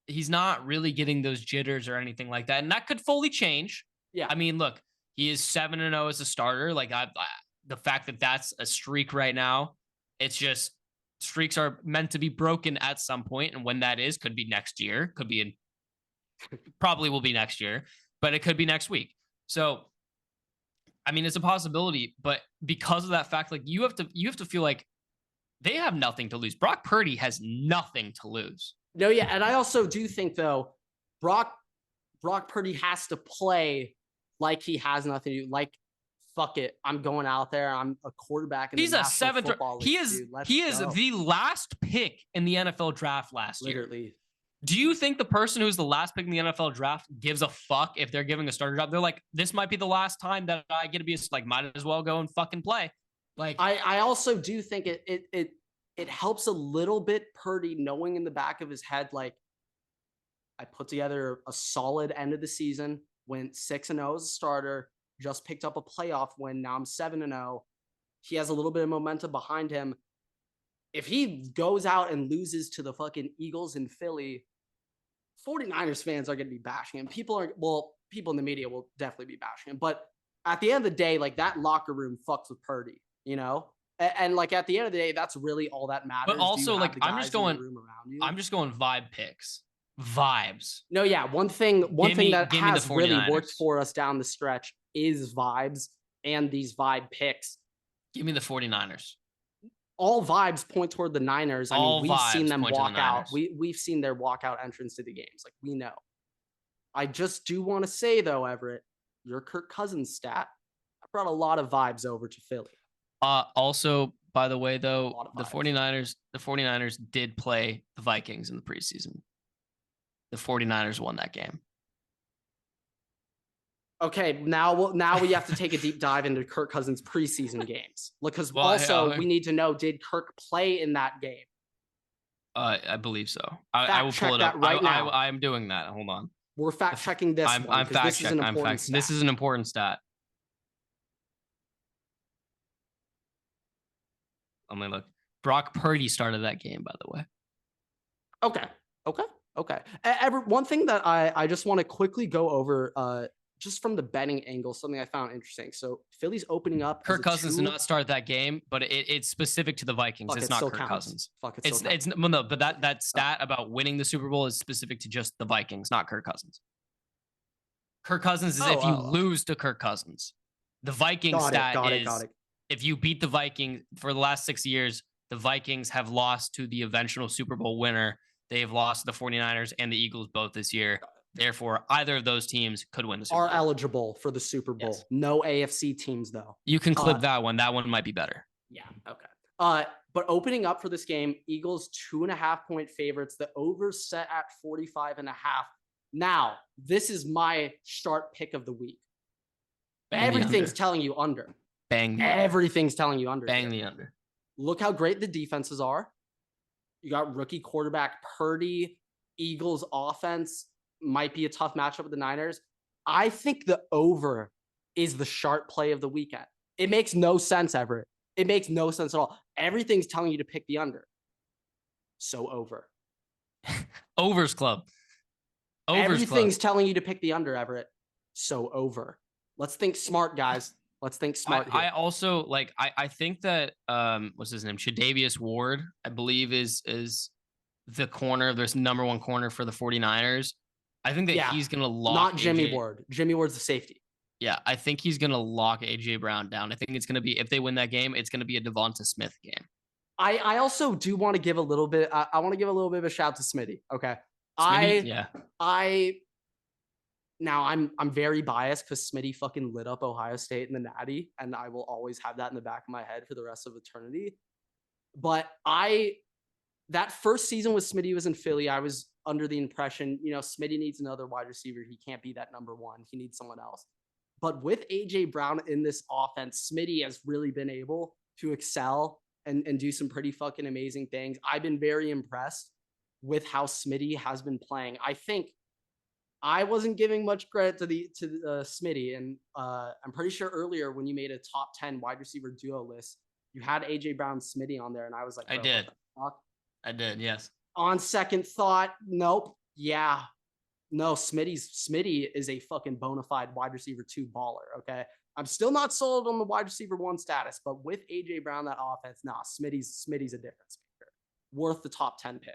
Speaker 2: he's not really getting those jitters or anything like that. And that could fully change.
Speaker 1: Yeah.
Speaker 2: I mean, look, he is 7-0 as a starter. Like the fact that that's a streak right now, it's just streaks are meant to be broken at some point. And when that is, could be next year, probably will be next year, but it could be next week. So, I mean, it's a possibility, but because of that fact, like you have to feel like they have nothing to lose. Brock Purdy has nothing to lose.
Speaker 1: No, yeah. And I also do think, though, Brock Purdy has to play like he has nothing to do. Like, fuck it. I'm going out there. I'm a quarterback.
Speaker 2: He's a 7th. He is the last pick in the NFL draft last year. Do you think the person who's the last pick in the NFL draft gives a fuck if they're giving a starter job? They're like, this might be the last time that I get to be like, might as well go and fucking play. Like,
Speaker 1: I also do think it helps a little bit Purdy knowing in the back of his head, like, I put together a solid end of the season, went 6-0 as a starter, just picked up a playoff win. Now I'm 7-0. He has a little bit of momentum behind him. If he goes out and loses to the fucking Eagles in Philly, 49ers fans are going to be bashing him. People in the media will definitely be bashing him. But at the end of the day, like, that locker room fucks with Purdy, you know? And like, at the end of the day, that's really all that matters.
Speaker 2: But also, like, I'm just going vibe picks. Vibes.
Speaker 1: No, yeah. One thing that has really worked for us down the stretch is vibes and these vibe picks.
Speaker 2: Give me the 49ers.
Speaker 1: All vibes point toward the Niners. I mean, we've seen them walk out. We've seen their walkout entrance to the games. Like, we know. I just do want to say, though, Everett, your Kirk Cousins stat, I brought a lot of vibes over to Philly.
Speaker 2: Also, by the way, though, the 49ers did play the Vikings in the preseason. The 49ers won that game.
Speaker 1: Okay, now we have to take a deep dive into Kirk Cousins' preseason games because
Speaker 2: Well,
Speaker 1: also we need to know, did Kirk play in that game?
Speaker 2: I believe so. I will
Speaker 1: Fact
Speaker 2: pull
Speaker 1: check
Speaker 2: it up.
Speaker 1: that right now.
Speaker 2: I'm doing that. Hold on.
Speaker 1: We're fact checking this one
Speaker 2: I'm
Speaker 1: because
Speaker 2: fact
Speaker 1: this is an
Speaker 2: checking.
Speaker 1: important stat.
Speaker 2: This is an important stat. Let me look. Brock Purdy started that game, by the way.
Speaker 1: Okay. One thing that I just want to quickly go over, just from the betting angle, something I found interesting. So Philly's opening up.
Speaker 2: Kirk Cousins did not start that game, but it's specific to the Vikings.
Speaker 1: Fuck,
Speaker 2: it's
Speaker 1: it
Speaker 2: not
Speaker 1: still
Speaker 2: Kirk
Speaker 1: counts.
Speaker 2: Cousins.
Speaker 1: Fuck,
Speaker 2: It's well, no, but that stat about winning the Super Bowl is specific to just the Vikings, not Kirk Cousins. Kirk Cousins is if you lose to Kirk Cousins. The Vikings stat is if you beat the Vikings for the last 6 years, the Vikings have lost to the eventual Super Bowl winner. They have lost to the 49ers and the Eagles both this year. Therefore, either of those teams could win the Super Bowl.
Speaker 1: Are eligible for the Super Bowl. Yes. No AFC teams, though.
Speaker 2: You can clip that one. That one might be better.
Speaker 1: Yeah, okay. But opening up for this game, Eagles 2.5-point favorites. The over set at 45.5. Now, this is my sharp pick of the week. Everything's telling you under. Everything's telling you under.
Speaker 2: Bang the under.
Speaker 1: Look how great the defenses are. You got rookie quarterback Purdy. Eagles offense might be a tough matchup with the Niners. I think the over is the sharp play of the weekend. It makes no sense, Everett. It makes no sense at all. Everything's telling you to pick the under. So over.
Speaker 2: Overs club.
Speaker 1: Everything's telling you to pick the under, Everett. So over. Let's think smart, guys. Let's think smart.
Speaker 2: I also like. I think that what's his name? Tre'Davious Ward, I believe, is the corner. There's number one corner for the 49ers. I think that he's gonna lock.
Speaker 1: Not Jimmy Ward. Jimmy Ward's the safety.
Speaker 2: Yeah, I think he's gonna lock AJ Brown down. I think it's gonna be, if they win that game, it's gonna be a Devonta Smith game.
Speaker 1: I also do want to give a little bit. I want to give a little bit of a shout to Smitty. Okay. Now I'm very biased because Smitty fucking lit up Ohio State in the Natty, and I will always have that in the back of my head for the rest of eternity. But that first season with Smitty was in Philly, I was under the impression, Smitty needs another wide receiver. He can't be that number one. He needs someone else. But with AJ Brown in this offense, Smitty has really been able to excel and do some pretty fucking amazing things. I've been very impressed with how Smitty has been playing. I think I wasn't giving much credit to Smitty, and I'm pretty sure earlier when you made a top 10 wide receiver duo list, you had AJ Brown, Smitty on there, and I was like,
Speaker 2: I did, yes.
Speaker 1: On second thought, nope, yeah, no, Smitty is a fucking bona fide wide receiver 2 baller. Okay, I'm still not sold on the wide receiver 1 status, but with AJ Brown, that offense, Smitty's a difference maker, worth the top 10 pick.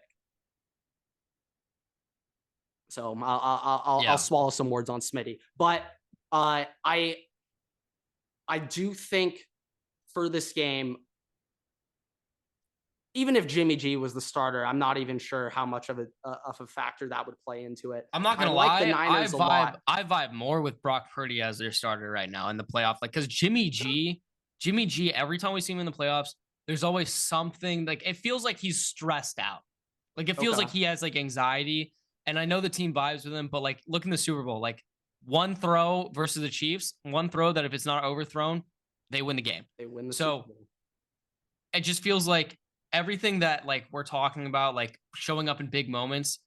Speaker 1: So I'll swallow some words on Smitty, but I do think for this game, even if Jimmy G was the starter, I'm not even sure how much of a factor that would play into it.
Speaker 2: I'm not gonna lie, the Niners I vibe more with Brock Purdy as their starter right now in the playoffs, like because Jimmy G, every time we see him in the playoffs, there's always something, like it feels like he's stressed out, like it feels like he has like anxiety. And I know the team vibes with him, but like look in the Super Bowl, like one throw versus the Chiefs, one throw that if it's not overthrown, they win the game.
Speaker 1: They win the Super Bowl.
Speaker 2: It just feels like everything that like we're talking about, like showing up in big moments,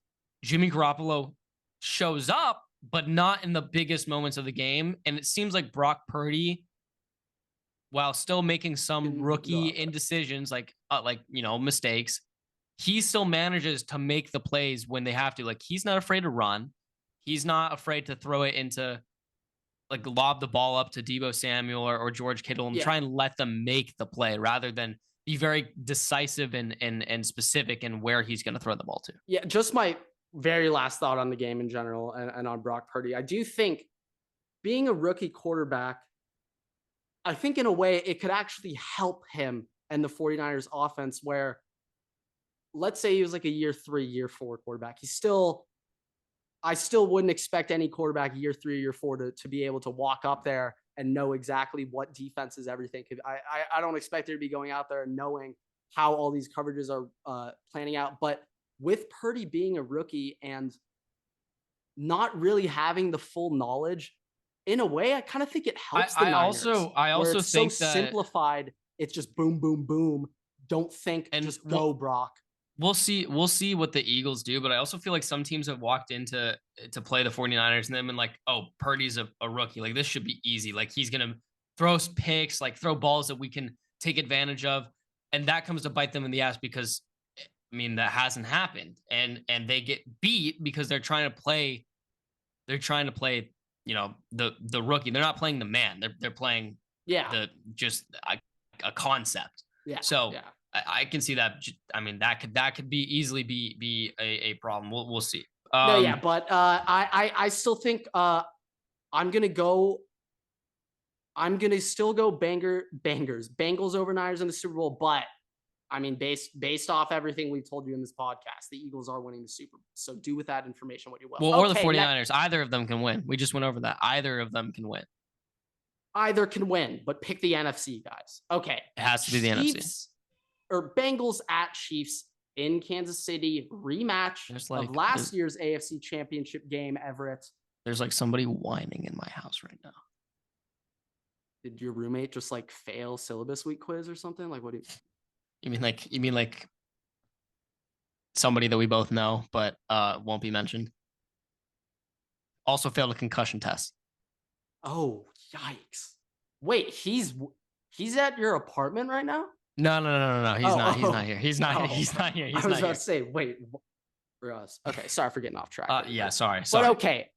Speaker 2: Jimmy Garoppolo shows up, but not in the biggest moments of the game. And it seems like Brock Purdy, while still making some rookie indecisions, like mistakes, he still manages to make the plays when they have to. Like, he's not afraid to run. He's not afraid to throw it into, like, lob the ball up to Deebo Samuel or George Kittle and try and let them make the play rather than be very decisive and specific in where he's going to throw the ball to.
Speaker 1: Yeah, just my very last thought on the game in general and on Brock Purdy. I do think being a rookie quarterback, I think in a way it could actually help him and the 49ers offense where, let's say he was like a year 3, year 4 quarterback. I still wouldn't expect any quarterback year 3 or year 4 to be able to walk up there and know exactly what defenses everything could. I don't expect there to be going out there and knowing how all these coverages are planning out. But with Purdy being a rookie and not really having the full knowledge, in a way, I kind of think it helps the Niners.
Speaker 2: I
Speaker 1: where
Speaker 2: also
Speaker 1: it's so
Speaker 2: think that
Speaker 1: simplified. It's just boom, boom, boom. Don't think,
Speaker 2: and
Speaker 1: just go, Brock.
Speaker 2: We'll see what the Eagles do, but I also feel like some teams have walked into to play the 49ers and then been like, oh, Purdy's a rookie. Like this should be easy. Like he's gonna throw picks, like throw balls that we can take advantage of. And that comes to bite them in the ass because I mean that hasn't happened. And they get beat because they're trying to play, you know, the rookie. They're not playing the man. They're playing the just a concept.
Speaker 1: Yeah.
Speaker 2: So I can see that. I mean, that could be easily be a problem. We'll see.
Speaker 1: But I still think I'm gonna still go Bengals over Niners in the Super Bowl. But I mean, based off everything we've told you in this podcast, the Eagles are winning the Super Bowl. So do with that information what you will.
Speaker 2: Well, or the 49ers. Either of them can win. We just went over that. Either of them can win.
Speaker 1: Either can win, but pick the NFC, guys. Okay.
Speaker 2: It has to be the NFC.
Speaker 1: Or Bengals at Chiefs in Kansas City, rematch of last year's AFC Championship game, Everett.
Speaker 2: There's like somebody whining in my house right now.
Speaker 1: Did your roommate just like fail syllabus week quiz or something? Like, what do
Speaker 2: you mean like somebody that we both know, but won't be mentioned? Also failed a concussion test.
Speaker 1: Oh, yikes. Wait, he's at your apartment right now?
Speaker 2: No. He's not here. He's not here.
Speaker 1: I was about to say, wait, for us. Okay, sorry for getting off track.
Speaker 2: Yeah, sorry.
Speaker 1: But okay.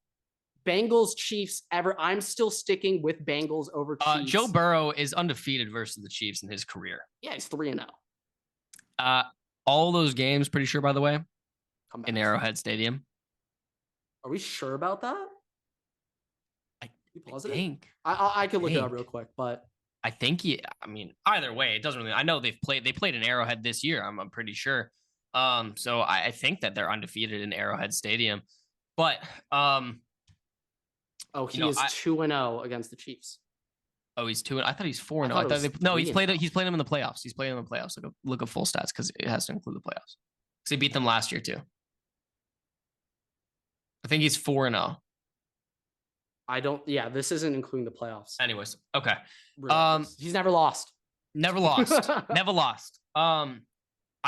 Speaker 1: Bengals, Chiefs, I'm still sticking with Bengals over Chiefs.
Speaker 2: Joe Burrow is undefeated versus the Chiefs in his career.
Speaker 1: Yeah, he's 3-0.
Speaker 2: All those games, pretty sure, by the way, in Arrowhead Stadium.
Speaker 1: Are we sure about that?
Speaker 2: I think.
Speaker 1: I could look it up real quick, but
Speaker 2: I think I mean, either way, it doesn't really. I know they played in Arrowhead this year. I'm pretty sure. So I think that they're undefeated in Arrowhead Stadium, but
Speaker 1: he is 2-0 against the Chiefs.
Speaker 2: Oh, he's 2. I thought he's 4-0. He's played them in the playoffs. He's played them in the playoffs. Look at full stats because it has to include the playoffs. Because he beat them last year too. I think he's 4-0.
Speaker 1: This isn't including the playoffs.
Speaker 2: Anyways, okay.
Speaker 1: He's never lost.
Speaker 2: Never lost. Never lost. I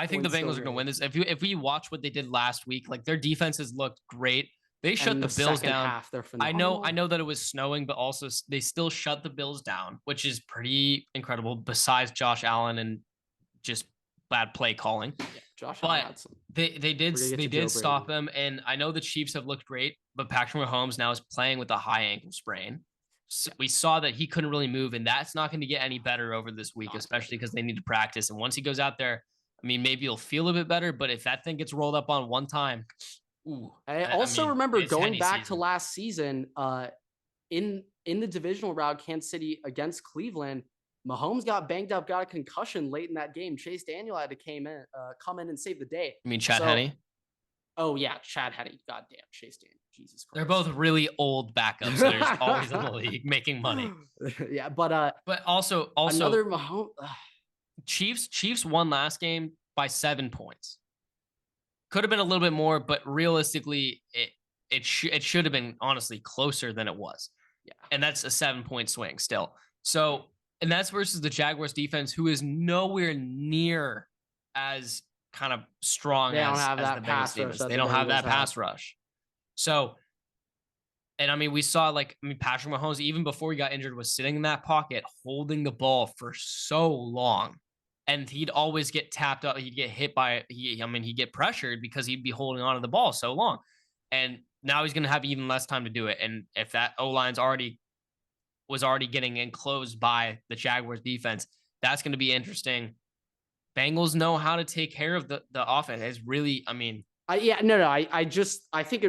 Speaker 2: think the Bengals are going to win this. If we watch what they did last week, like their defenses looked great. They shut the Bills down.
Speaker 1: Half,
Speaker 2: I know that it was snowing, but also they still shut the Bills down, which is pretty incredible. Besides Josh Allen and just bad play calling, Allen had some. They did stop them, and I know the Chiefs have looked great, but Patrick Mahomes now is playing with a high ankle sprain. So we saw that he couldn't really move, and that's not going to get any better over this week, especially because they need to practice. And once he goes out there, I mean, maybe he'll feel a bit better, but if that thing gets rolled up on one time. Ooh,
Speaker 1: I remember going back to last season in the divisional round, Kansas City against Cleveland. Mahomes got banged up, got a concussion late in that game. Chase Daniel had to come in and save the day.
Speaker 2: You mean Chad Henne?
Speaker 1: Oh yeah, Chad Henne. Goddamn, Chase Daniel. Jesus Christ.
Speaker 2: They're both really old backups. So they're always in the league making money.
Speaker 1: Yeah, but
Speaker 2: also
Speaker 1: another Mahomes.
Speaker 2: Chiefs won last game by 7 points. Could have been a little bit more, but realistically, it should have been honestly closer than it was.
Speaker 1: Yeah,
Speaker 2: and that's a 7-point swing still. So, and that's versus the Jaguars defense, who is nowhere near as kind of strong as the Bengals defense. They don't have that pass rush. So, and I mean, we saw Patrick Mahomes even before he got injured was sitting in that pocket holding the ball for so long. And he'd always get tapped up. He'd get hit by he'd get pressured because he'd be holding on to the ball so long. And now he's going to have even less time to do it. And if that O-line's was already getting enclosed by the Jaguars defense, that's going to be interesting. Bengals know how to take care of the offense. It's really, I think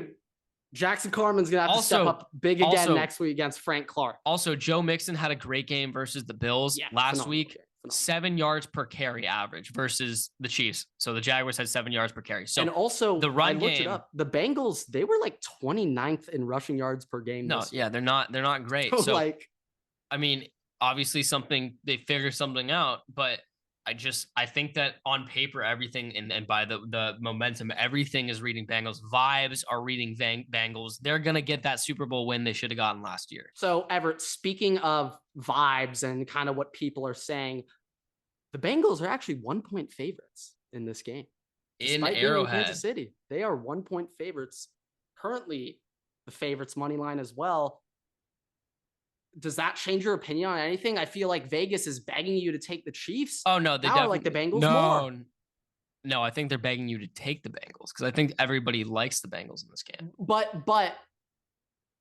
Speaker 2: Jackson Carman's going to have to step up big again next week against Frank Clark. Also, Joe Mixon had a great game versus the Bills last week. 7 yards per carry average versus the Chiefs. So the Jaguars had 7 yards per carry. So
Speaker 1: and also
Speaker 2: the run
Speaker 1: I looked it up. The Bengals, they were like 29th in rushing yards per game.
Speaker 2: No, yeah, they're not great. So I mean, obviously they figure something out, but I think that on paper, everything and by the momentum, everything is reading Bengals. Vibes are reading Bengals. They're going to get that Super Bowl win they should have gotten last year.
Speaker 1: So, Everett, speaking of vibes and kind of what people are saying, the Bengals are actually 1-point favorites in this game.
Speaker 2: In
Speaker 1: Despite being in
Speaker 2: Arrowhead.
Speaker 1: Kansas City, they are 1-point favorites. Currently, the favorites money line as well. Does that change your opinion on anything? I feel like Vegas is begging you to take the Chiefs.
Speaker 2: Oh, no. They
Speaker 1: now like the Bengals more.
Speaker 2: No, I think they're begging you to take the Bengals because I think everybody likes the Bengals in this game.
Speaker 1: But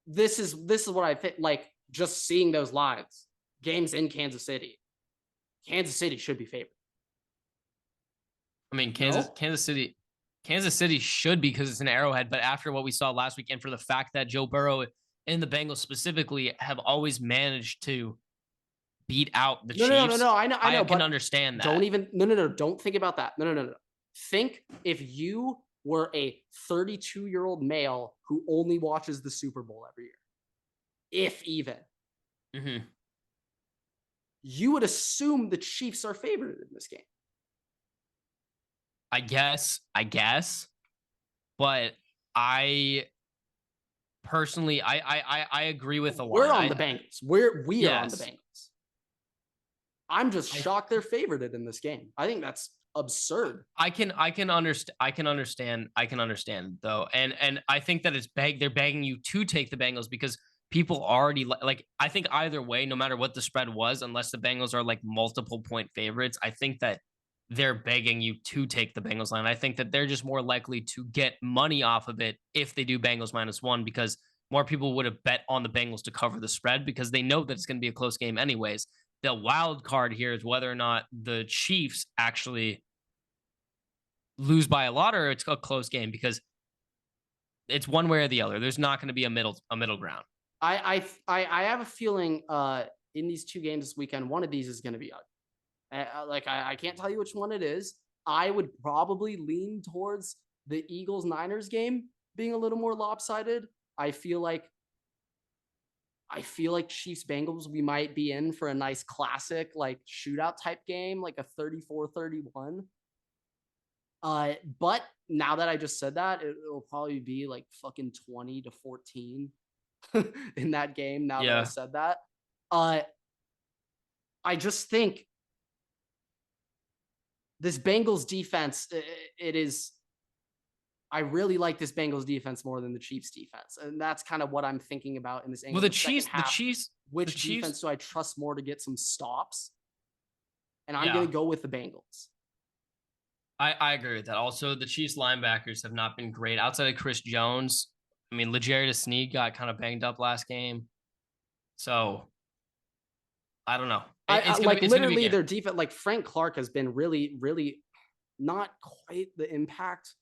Speaker 1: this is what I think. Like, just seeing those lines, games in Kansas City should be favored.
Speaker 2: I mean, Kansas City should be because it's an Arrowhead, but after what we saw last week, and for the fact that Joe Burrow and the Bengals specifically have always managed to beat out the Chiefs.
Speaker 1: No. I know.
Speaker 2: I can understand that.
Speaker 1: Don't think about that. No. Think if you were a 32-year-old male who only watches the Super Bowl every year, if even, you would assume the Chiefs are favored in this game.
Speaker 2: I guess, but I personally, I agree with the line.
Speaker 1: We're on the Bengals. We are on the Bengals. I'm just shocked they're favored in this game. I think that's absurd.
Speaker 2: I can understand though, and I think that they're begging you to take the Bengals because people already like. I think either way, no matter what the spread was, unless the Bengals are like multiple point favorites, I think that they're begging you to take the Bengals line. I think that they're just more likely to get money off of it if they do Bengals -1 because more people would have bet on the Bengals to cover the spread because they know that it's going to be a close game anyways. The wild card here is whether or not the Chiefs actually lose by a lot or it's a close game because it's one way or the other. There's not going to be a middle ground.
Speaker 1: I have a feeling in these two games this weekend, one of these is going to be ugly. I can't tell you which one it is. I would probably lean towards the Eagles-Niners game being a little more lopsided. I feel like Chiefs-Bengals, we might be in for a nice classic, like shootout type game, like a 34-31. But now that I just said that, it'll probably be like fucking 20-14 in that game. Now that I said that, I just think this Bengals defense, I really like this Bengals defense more than the Chiefs defense. And that's kind of what I'm thinking about in this angle.
Speaker 2: Well, which
Speaker 1: defense do I trust more to get some stops? And I'm going to go with the Bengals.
Speaker 2: I agree with that. Also, the Chiefs linebackers have not been great outside of Chris Jones. I mean, L'Jarius Sneed got kind of banged up last game. So I don't know.
Speaker 1: Literally their defense, like Frank Clark has been really, really not quite the impact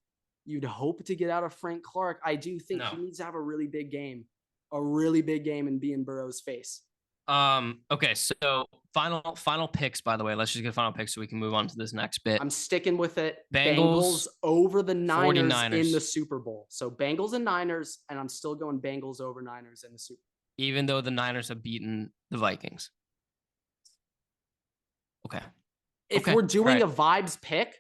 Speaker 1: you'd hope to get out of Frank Clark. I do think he needs to have a really big game and be in Burrow's face.
Speaker 2: Okay, so final picks, by the way. Let's just get final picks so we can move on to this next bit.
Speaker 1: I'm sticking with it. Bengals over the Niners 49ers in the Super Bowl. So Bengals and Niners, and I'm still going Bengals over Niners in the Super Bowl.
Speaker 2: Even though the Niners have beaten the Vikings. Okay.
Speaker 1: If we're doing a vibes pick,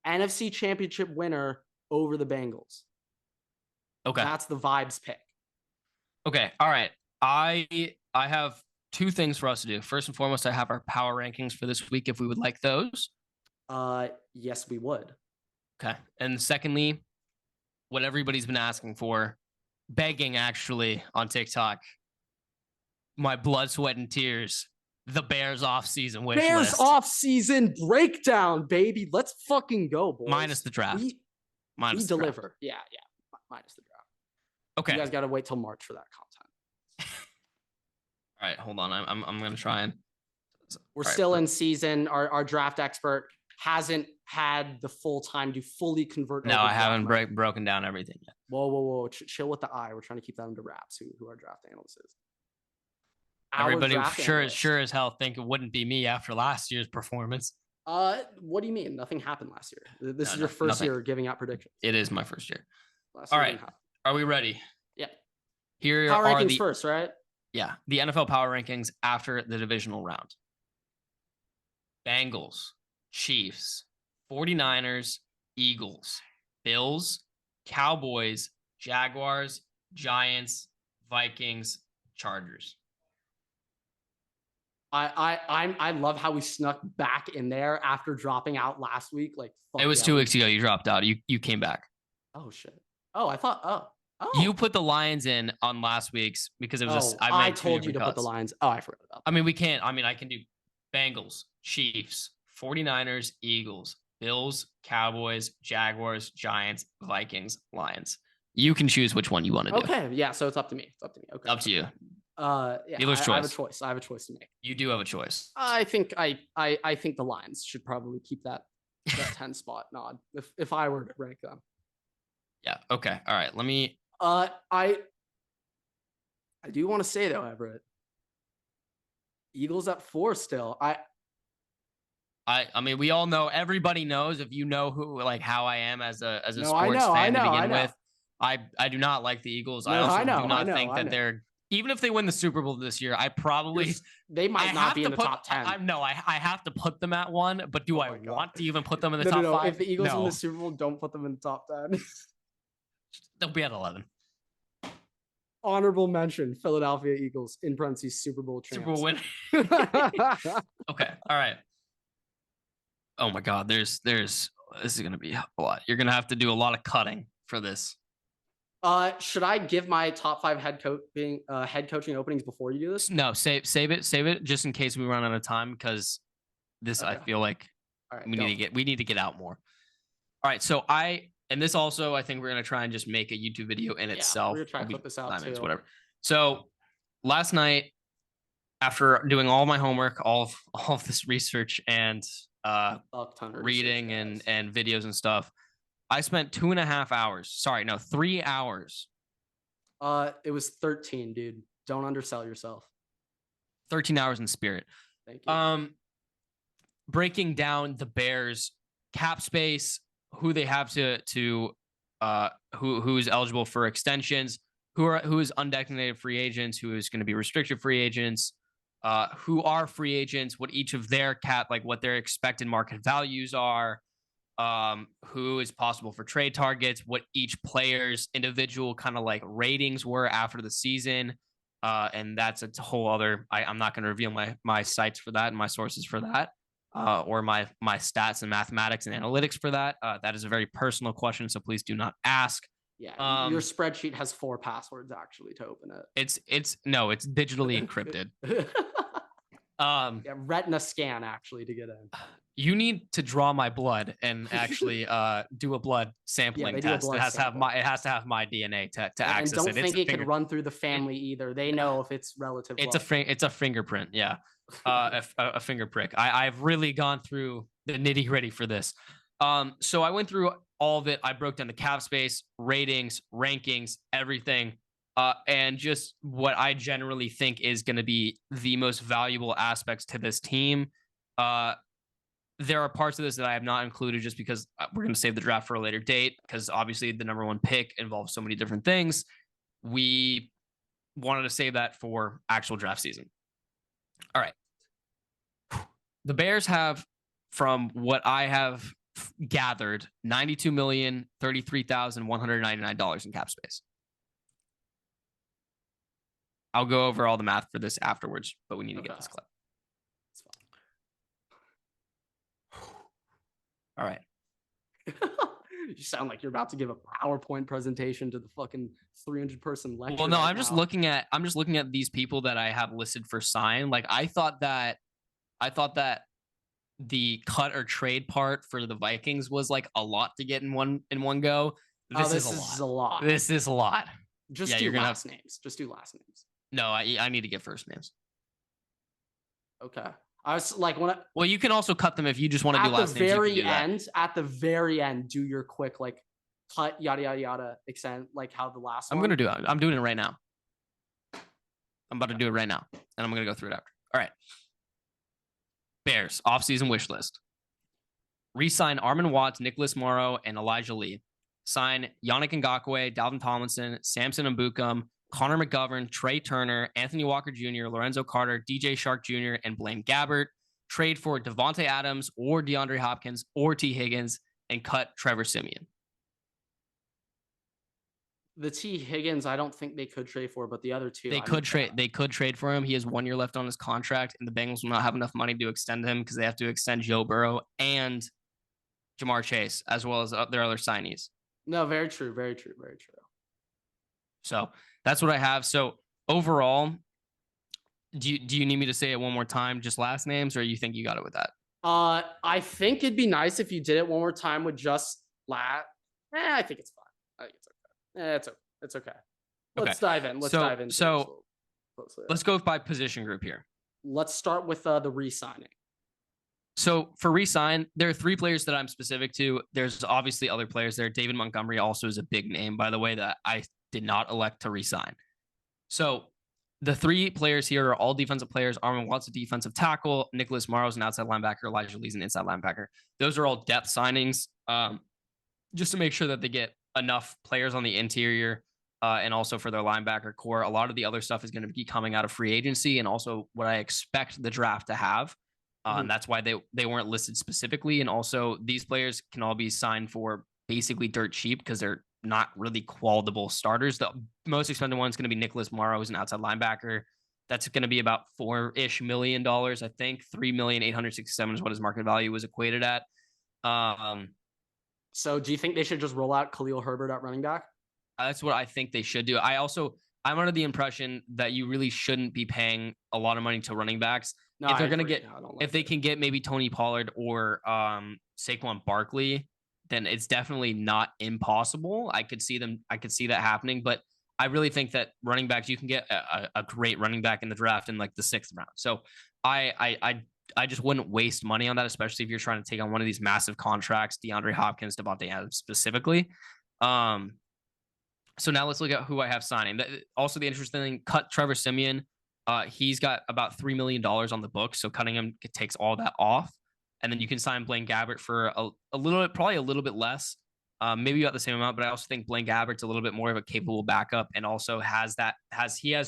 Speaker 1: NFC Championship winner over the Bengals.
Speaker 2: Okay.
Speaker 1: That's the vibes pick.
Speaker 2: Okay. All right. I have two things for us to do. First and foremost, I have our power rankings for this week if we would like those.
Speaker 1: Yes, we would.
Speaker 2: Okay. And secondly, what everybody's been asking for, begging actually on TikTok, my blood, sweat, and tears, the Bears offseason wish
Speaker 1: Bears
Speaker 2: list.
Speaker 1: Offseason breakdown, baby. Let's fucking go, boys.
Speaker 2: Minus the draft.
Speaker 1: We deliver. Draft. Yeah. Minus the draft.
Speaker 2: Okay.
Speaker 1: You guys got to wait till March for that content.
Speaker 2: All right, hold on. I'm going to try and.
Speaker 1: We're still in season. Our draft expert hasn't had the full time to fully convert.
Speaker 2: No, I haven't broken down everything yet.
Speaker 1: Whoa. Chill with the eye. We're trying to keep that under wraps. Who our draft analyst is.
Speaker 2: Everybody sure as hell think it wouldn't be me after last year's performance.
Speaker 1: What do you mean? Nothing happened last year. This is your first year giving out predictions.
Speaker 2: It is my first year. All right. Are we ready?
Speaker 1: Yeah.
Speaker 2: Here
Speaker 1: power
Speaker 2: are
Speaker 1: rankings first, right?
Speaker 2: Yeah. The NFL power rankings after the divisional round. Bengals, Chiefs, 49ers, Eagles, Bills, Cowboys, Jaguars, Giants, Vikings, Chargers.
Speaker 1: I love how we snuck back in there after dropping out last week. Like,
Speaker 2: It was 2 weeks ago. You dropped out. You came back.
Speaker 1: Oh shit. Oh, I thought. Oh.
Speaker 2: You put the Lions in on last week's because it was.
Speaker 1: I told you to put the Lions. Oh, I forgot about that.
Speaker 2: I mean, we can't. I mean, I can do Bengals, Chiefs, 49ers, Eagles, Bills, Cowboys, Jaguars, Giants, Vikings, Lions. You can choose which one you want to do.
Speaker 1: Okay, yeah. So it's up to me. Okay.
Speaker 2: Up to you.
Speaker 1: Yeah,
Speaker 2: Dealer's choice.
Speaker 1: I have a choice to make.
Speaker 2: You do have a choice.
Speaker 1: I think the Lions should probably keep that 10 spot nod if I were to rank them.
Speaker 2: Yeah. Okay. All right. Let me.
Speaker 1: I do want to say though, Everett, Eagles at 4 still.
Speaker 2: I mean, we all know. Everybody knows. If you know who, like, how I am as a sports fan
Speaker 1: I know,
Speaker 2: to begin with, I do not like the Eagles.
Speaker 1: No,
Speaker 2: I also
Speaker 1: do
Speaker 2: not think that they're. Even if they win the Super Bowl this year, I probably
Speaker 1: they might not be in the top 10.
Speaker 2: I have to put them at 1, but do I want to even put them in the top 5?
Speaker 1: If the Eagles win the Super Bowl, don't put them in the top 10.
Speaker 2: They'll be at 11.
Speaker 1: Honorable mention: Philadelphia Eagles in parentheses Super Bowl champs.
Speaker 2: Super Bowl win. Okay, all right. Oh my God, this is gonna be a lot. You're gonna have to do a lot of cutting for this.
Speaker 1: Should I give my top 5 head coaching openings before you do this?
Speaker 2: No, save it just in case we run out of time because this I feel like we need to get out more. All right, so and this also I think we're gonna try and just make a YouTube video in itself.
Speaker 1: We're gonna try to put this out too.
Speaker 2: Whatever. So last night, after doing all my homework, all of this research and reading and videos and stuff, I spent 2.5 hours. Sorry, no, 3 hours.
Speaker 1: It was 13, dude. Don't undersell yourself.
Speaker 2: 13 hours in spirit.
Speaker 1: Thank you.
Speaker 2: Breaking down the Bears cap space, who they have who is eligible for extensions, who is undesignated free agents, who is going to be restricted free agents, who are free agents, what each of their what their expected market values are. Who is possible for trade targets, what each player's individual kind of like ratings were after the season. And that's a whole other, I'm not going to reveal my sites for that and my sources for that, or my stats and mathematics and analytics for that. That is a very personal question, so please do not ask.
Speaker 1: Yeah, your spreadsheet has 4 passwords actually to open it.
Speaker 2: It's digitally encrypted.
Speaker 1: Retina scan actually to get in.
Speaker 2: You need to draw my blood and actually do a blood sampling test. It has to have my DNA to access it.
Speaker 1: And don't think it could run through the family either. They know if it's relative.
Speaker 2: It's a fingerprint. Yeah, a finger prick. I've really gone through the nitty gritty for this. So I went through all of it. I broke down the cap space, ratings, rankings, everything. And just what I generally think is going to be the most valuable aspects to this team. There are parts of this that I have not included just because we're going to save the draft for a later date, because obviously the number 1 pick involves so many different things. We wanted to save that for actual draft season. All right. The Bears have, from what I have gathered, $92,033,199 in cap space. I'll go over all the math for this afterwards, but we need to get this clip. All right.
Speaker 1: You sound like you're about to give a PowerPoint presentation to the fucking 300-person lecture.
Speaker 2: Well, no, I'm just looking at these people that I have listed for sign. Like I thought that the cut or trade part for the Vikings was like a lot to get in one go. This is a lot. This is a lot.
Speaker 1: Just do last names. Just do last names.
Speaker 2: No, I need to get first names.
Speaker 1: Okay. I was like,
Speaker 2: well, you can also cut them if you just want to do last names.
Speaker 1: At the very end, do your quick like cut, yada yada yada, extend like how the last.
Speaker 2: I'm gonna do it. I'm doing it right now. I'm about to do it right now, and I'm gonna go through it after. All right. Bears offseason wish list. Re-sign Armin Watts, Nicholas Morrow, and Elijah Lee. Sign Yannick Ngakoue, Dalvin Tomlinson, Samson Mbukum, Connor McGovern, Trey Turner, Anthony Walker Jr., Lorenzo Carter, DJ Shark Jr., and Blaine Gabbert. trade for Devontae Adams or DeAndre Hopkins or T. Higgins and cut Trevor Siemian?
Speaker 1: The T. Higgins, I don't think they could trade for, but the other two,
Speaker 2: They could trade. They could trade for him. He has 1 year left on his contract, and the Bengals will not have enough money to extend him because they have to extend Joe Burrow and Jamar Chase as well as their other signees.
Speaker 1: No, very true, very true, very true.
Speaker 2: So that's what I have. So overall, do you need me to say it one more time, just last names, or you think you got it with that?
Speaker 1: I think it'd be nice if you did it one more time with just I think it's fine. I think it's okay. It's okay. Let's dive in. Let's dive in.
Speaker 2: So let's go by position group here.
Speaker 1: Let's start with the re-signing.
Speaker 2: So for re-sign, there are 3 players that I'm specific to. There's obviously other players there. David Montgomery also is a big name, by the way, that I did not elect to re-sign. So the 3 players here are all defensive players. Armon Watts, a defensive tackle. Nicholas Morrow's an outside linebacker. Elijah Lee's an inside linebacker. Those are all depth signings, just to make sure that they get enough players on the interior and also for their linebacker core. A lot of the other stuff is going to be coming out of free agency and also what I expect the draft to have. And that's why they weren't listed specifically. And also these players can all be signed for basically dirt cheap because they're not really qualitable starters. The most expensive one is going to be Nicholas Morrow, who's an outside linebacker. That's going to be about $4-ish million, I think. $3,867,000 is what his market value was equated at.
Speaker 1: So do you think they should just roll out Khalil Herbert at running back?
Speaker 2: That's what I think they should do. I'm under the impression that you really shouldn't be paying a lot of money to running backs. No, if they're going to get, if they can get maybe Tony Pollard or Saquon Barkley, then it's definitely not impossible. I could see that happening, but I really think that running backs, you can get a great running back in the draft in like the 6th round. So I just wouldn't waste money on that, especially if you're trying to take on one of these massive contracts, DeAndre Hopkins, Devontae Adams specifically. So now let's look at who I have signing. Also, the interesting thing, cut Trevor Siemian. He's got about $3 million on the books, so cutting him takes all that off. And then you can sign Blaine Gabbert for a little bit, probably a little bit less, maybe about the same amount. But I also think Blaine Gabbert's a little bit more of a capable backup, and also has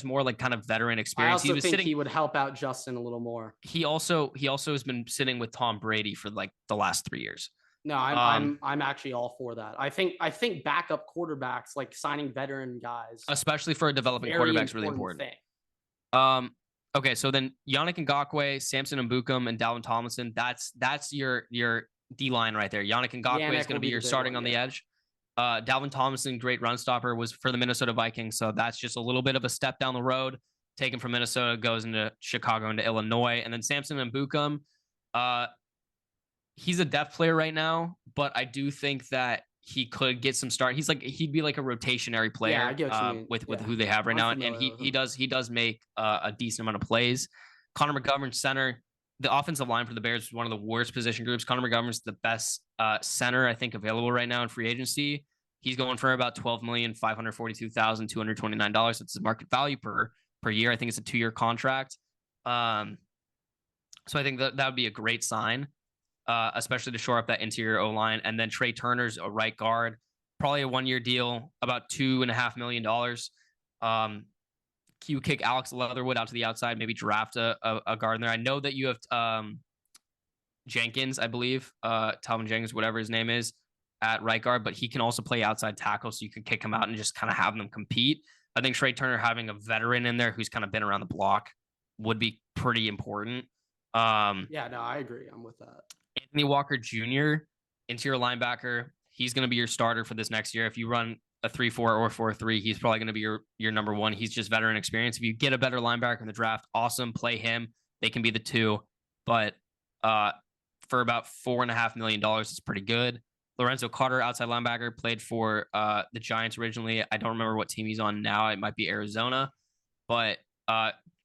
Speaker 2: more like kind of veteran experience.
Speaker 1: I also think he would help out Justin a little more.
Speaker 2: He also has been sitting with Tom Brady for like the last 3 years.
Speaker 1: No, I'm actually all for that. I think backup quarterbacks, like signing veteran guys,
Speaker 2: especially for a developing quarterback, is really important. Okay, so then Yannick Ngakoue, Samson Mbukum, and Dalvin Tomlinson. That's your D line right there. Yannick Ngakoue is going to be your starting on the edge. Dalvin Tomlinson, great run stopper, was for the Minnesota Vikings, so that's just a little bit of a step down the road. Taken from Minnesota, goes into Chicago, into Illinois, and then Samson Mbukum. He's a depth player right now, but I do think that he could get some start. He'd be like a rotationary player with who they have right now, and he does make a decent amount of plays. Connor McGovern, center. The offensive line for the Bears is one of the worst position groups. Connor McGovern's the best center I think available right now in free agency. He's going for about $12,542,229. That's his market value per year. I think it's a 2-year contract. So I think that would be a great sign. Especially to shore up that interior O-line. And then Trey Turner's a right guard, probably a 1-year deal, about $2.5 million. You kick Alex Leatherwood out to the outside, maybe draft a guard in there. I know that you have Jenkins, I believe, Talvin Jenkins, whatever his name is, at right guard, but he can also play outside tackle, so you can kick him out and just kind of have them compete. I think Trey Turner having a veteran in there who's kind of been around the block would be pretty important.
Speaker 1: Yeah, no, I agree. I'm with that.
Speaker 2: Anthony Walker Jr., interior linebacker. He's going to be your starter for this next year. If you run a 3-4 or 4-3, he's probably going to be your number one. He's just veteran experience. If you get a better linebacker in the draft, awesome. Play him. They can be the 2. But for about $4.5 million, it's pretty good. Lorenzo Carter, outside linebacker, played for the Giants originally. I don't remember what team he's on now. It might be Arizona. But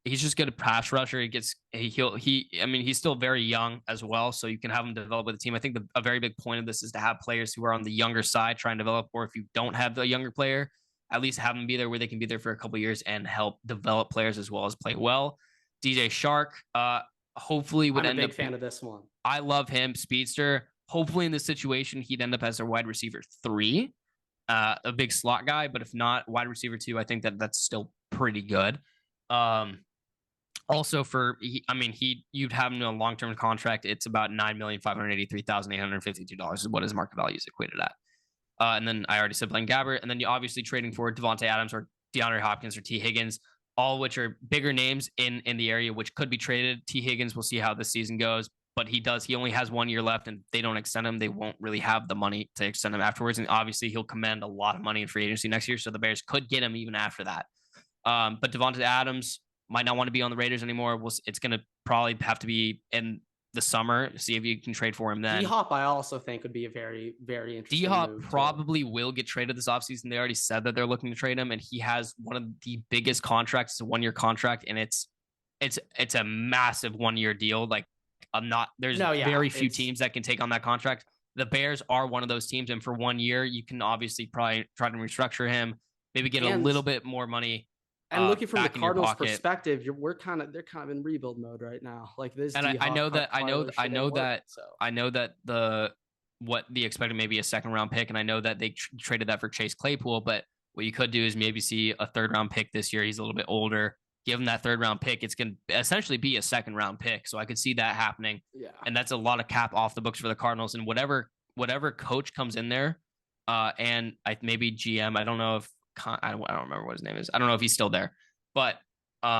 Speaker 2: he's just good at pass rusher. He's still very young as well, so you can have him develop with the team. I think a very big point of this is to have players who are on the younger side try and develop, or if you don't have the younger player, at least have them be there where they can be there for a couple of years and help develop players as well as play well. DJ Shark, hopefully would end up. I'm a big
Speaker 1: fan of this one.
Speaker 2: I love him, speedster. Hopefully in this situation, he'd end up as their wide receiver 3, a big slot guy, but if not, wide receiver 2, I think that's still pretty good. Also, you'd have him in a long-term contract. It's about $9,583,852 is what his market value is equated at. And then I already said Blaine Gabbert, and then you obviously trading for Devontae Adams or DeAndre Hopkins or T Higgins, all which are bigger names in the area, which could be traded. T Higgins, we'll see how this season goes, but he only has 1 year left, and if they don't extend him, they won't really have the money to extend him afterwards. And obviously, he'll command a lot of money in free agency next year, so the Bears could get him even after that. But Devontae Adams might not want to be on the Raiders anymore. It's going to probably have to be in the summer. See if you can trade for him then.
Speaker 1: D-Hop, I also think would be a very, very interesting
Speaker 2: D-Hop
Speaker 1: move
Speaker 2: probably will get traded this offseason. They already said that they're looking to trade him, and he has one of the biggest contracts. It's a 1 year contract, and it's a massive 1 year deal. Like there's very few teams that can take on that contract. The Bears are one of those teams, and for 1 year, you can obviously probably try to restructure him, maybe get a little bit more money.
Speaker 1: And looking from the Cardinals' perspective, they're kind of in rebuild mode right now. Like this,
Speaker 2: and I know that what the expected maybe a second round pick, and I know that they traded that for Chase Claypool. But what you could do is maybe see a third round pick this year. He's a little bit older. Give him that third round pick. It's going to essentially be a second round pick. So I could see that happening.
Speaker 1: Yeah,
Speaker 2: and that's a lot of cap off the books for the Cardinals. And whatever coach comes in there, and maybe GM. I don't know if. I don't remember what his name is. I don't know if he's still there, but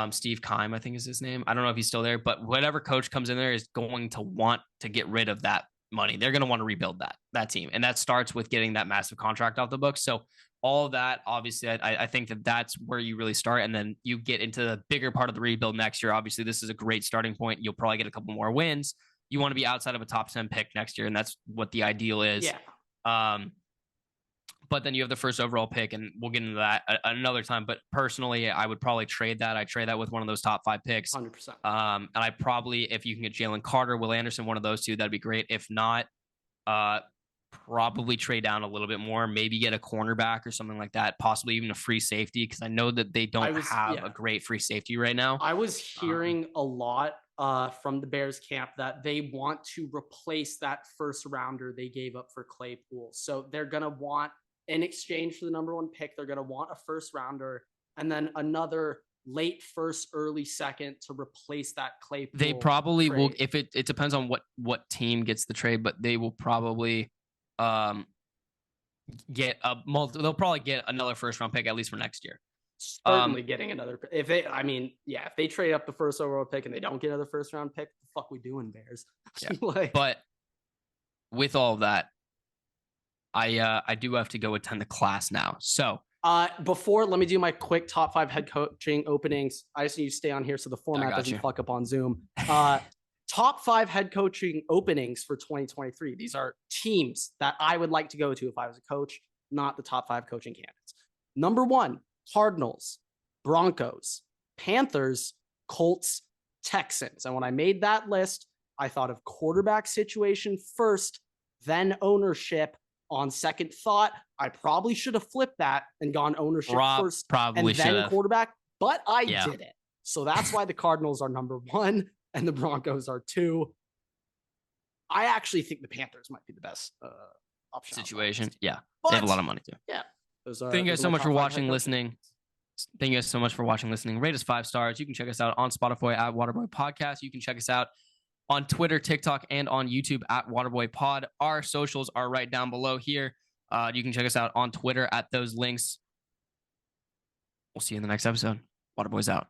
Speaker 2: Steve Keim, I think is his name. I don't know if he's still there, but whatever coach comes in there is going to want to get rid of that money. They're going to want to rebuild that team. And that starts with getting that massive contract off the books. So all of that, obviously, I think that's where you really start. And then you get into the bigger part of the rebuild next year. Obviously, this is a great starting point. You'll probably get a couple more wins. You want to be outside of a top 10 pick next year. And that's what the ideal is.
Speaker 1: Yeah.
Speaker 2: But then you have the first overall pick, and we'll get into that another time. But personally, I would probably trade that. I trade that with one of those top 5 picks.
Speaker 1: 100%.
Speaker 2: And I probably, if you can get Jalen Carter, Will Anderson, one of those two, that'd be great. If not, probably trade down a little bit more, maybe get a cornerback or something like that, possibly even a free safety, because I know that they don't have a great free safety right now.
Speaker 1: I was hearing a lot from the Bears camp that they want to replace that first rounder they gave up for Claypool. So they're going to want, in exchange for the number 1 pick, they're going to want a first rounder and then another late first, early second to replace that Claypool.
Speaker 2: They probably
Speaker 1: trade.
Speaker 2: will, if it depends on what team gets the trade, but they will probably they'll probably get another first round pick at least for next year.
Speaker 1: Certainly getting another. If they trade up the first overall pick and they don't get another first round pick, the fuck we doing, Bears?
Speaker 2: Yeah. But with all of that, I do have to go attend the class now. So
Speaker 1: let me do my quick top 5 head coaching openings. I just need you to stay on here so the format doesn't fuck up on Zoom. Top 5 head coaching openings for 2023. These are teams that I would like to go to if I was a coach, not the top 5 coaching candidates. Number 1, Cardinals, Broncos, Panthers, Colts, Texans. And when I made that list, I thought of quarterback situation first, then ownership. On second thought, I probably should have flipped that and gone ownership first and then quarterback, but I didn't. So that's why the Cardinals are number 1 and the Broncos are 2. I actually think the Panthers might be the best option.
Speaker 2: Situation. Yeah. They have a lot of money too.
Speaker 1: Yeah.
Speaker 2: Thank you guys so much for watching, listening. Thank you guys so much for watching, listening. Rate us 5 stars. You can check us out on Spotify at Waterboy Podcast. You can check us out on Twitter, TikTok, and on YouTube at Waterboy Pod. Our socials are right down below here. You can check us out on Twitter at those links. We'll see you in the next episode. Waterboy's out.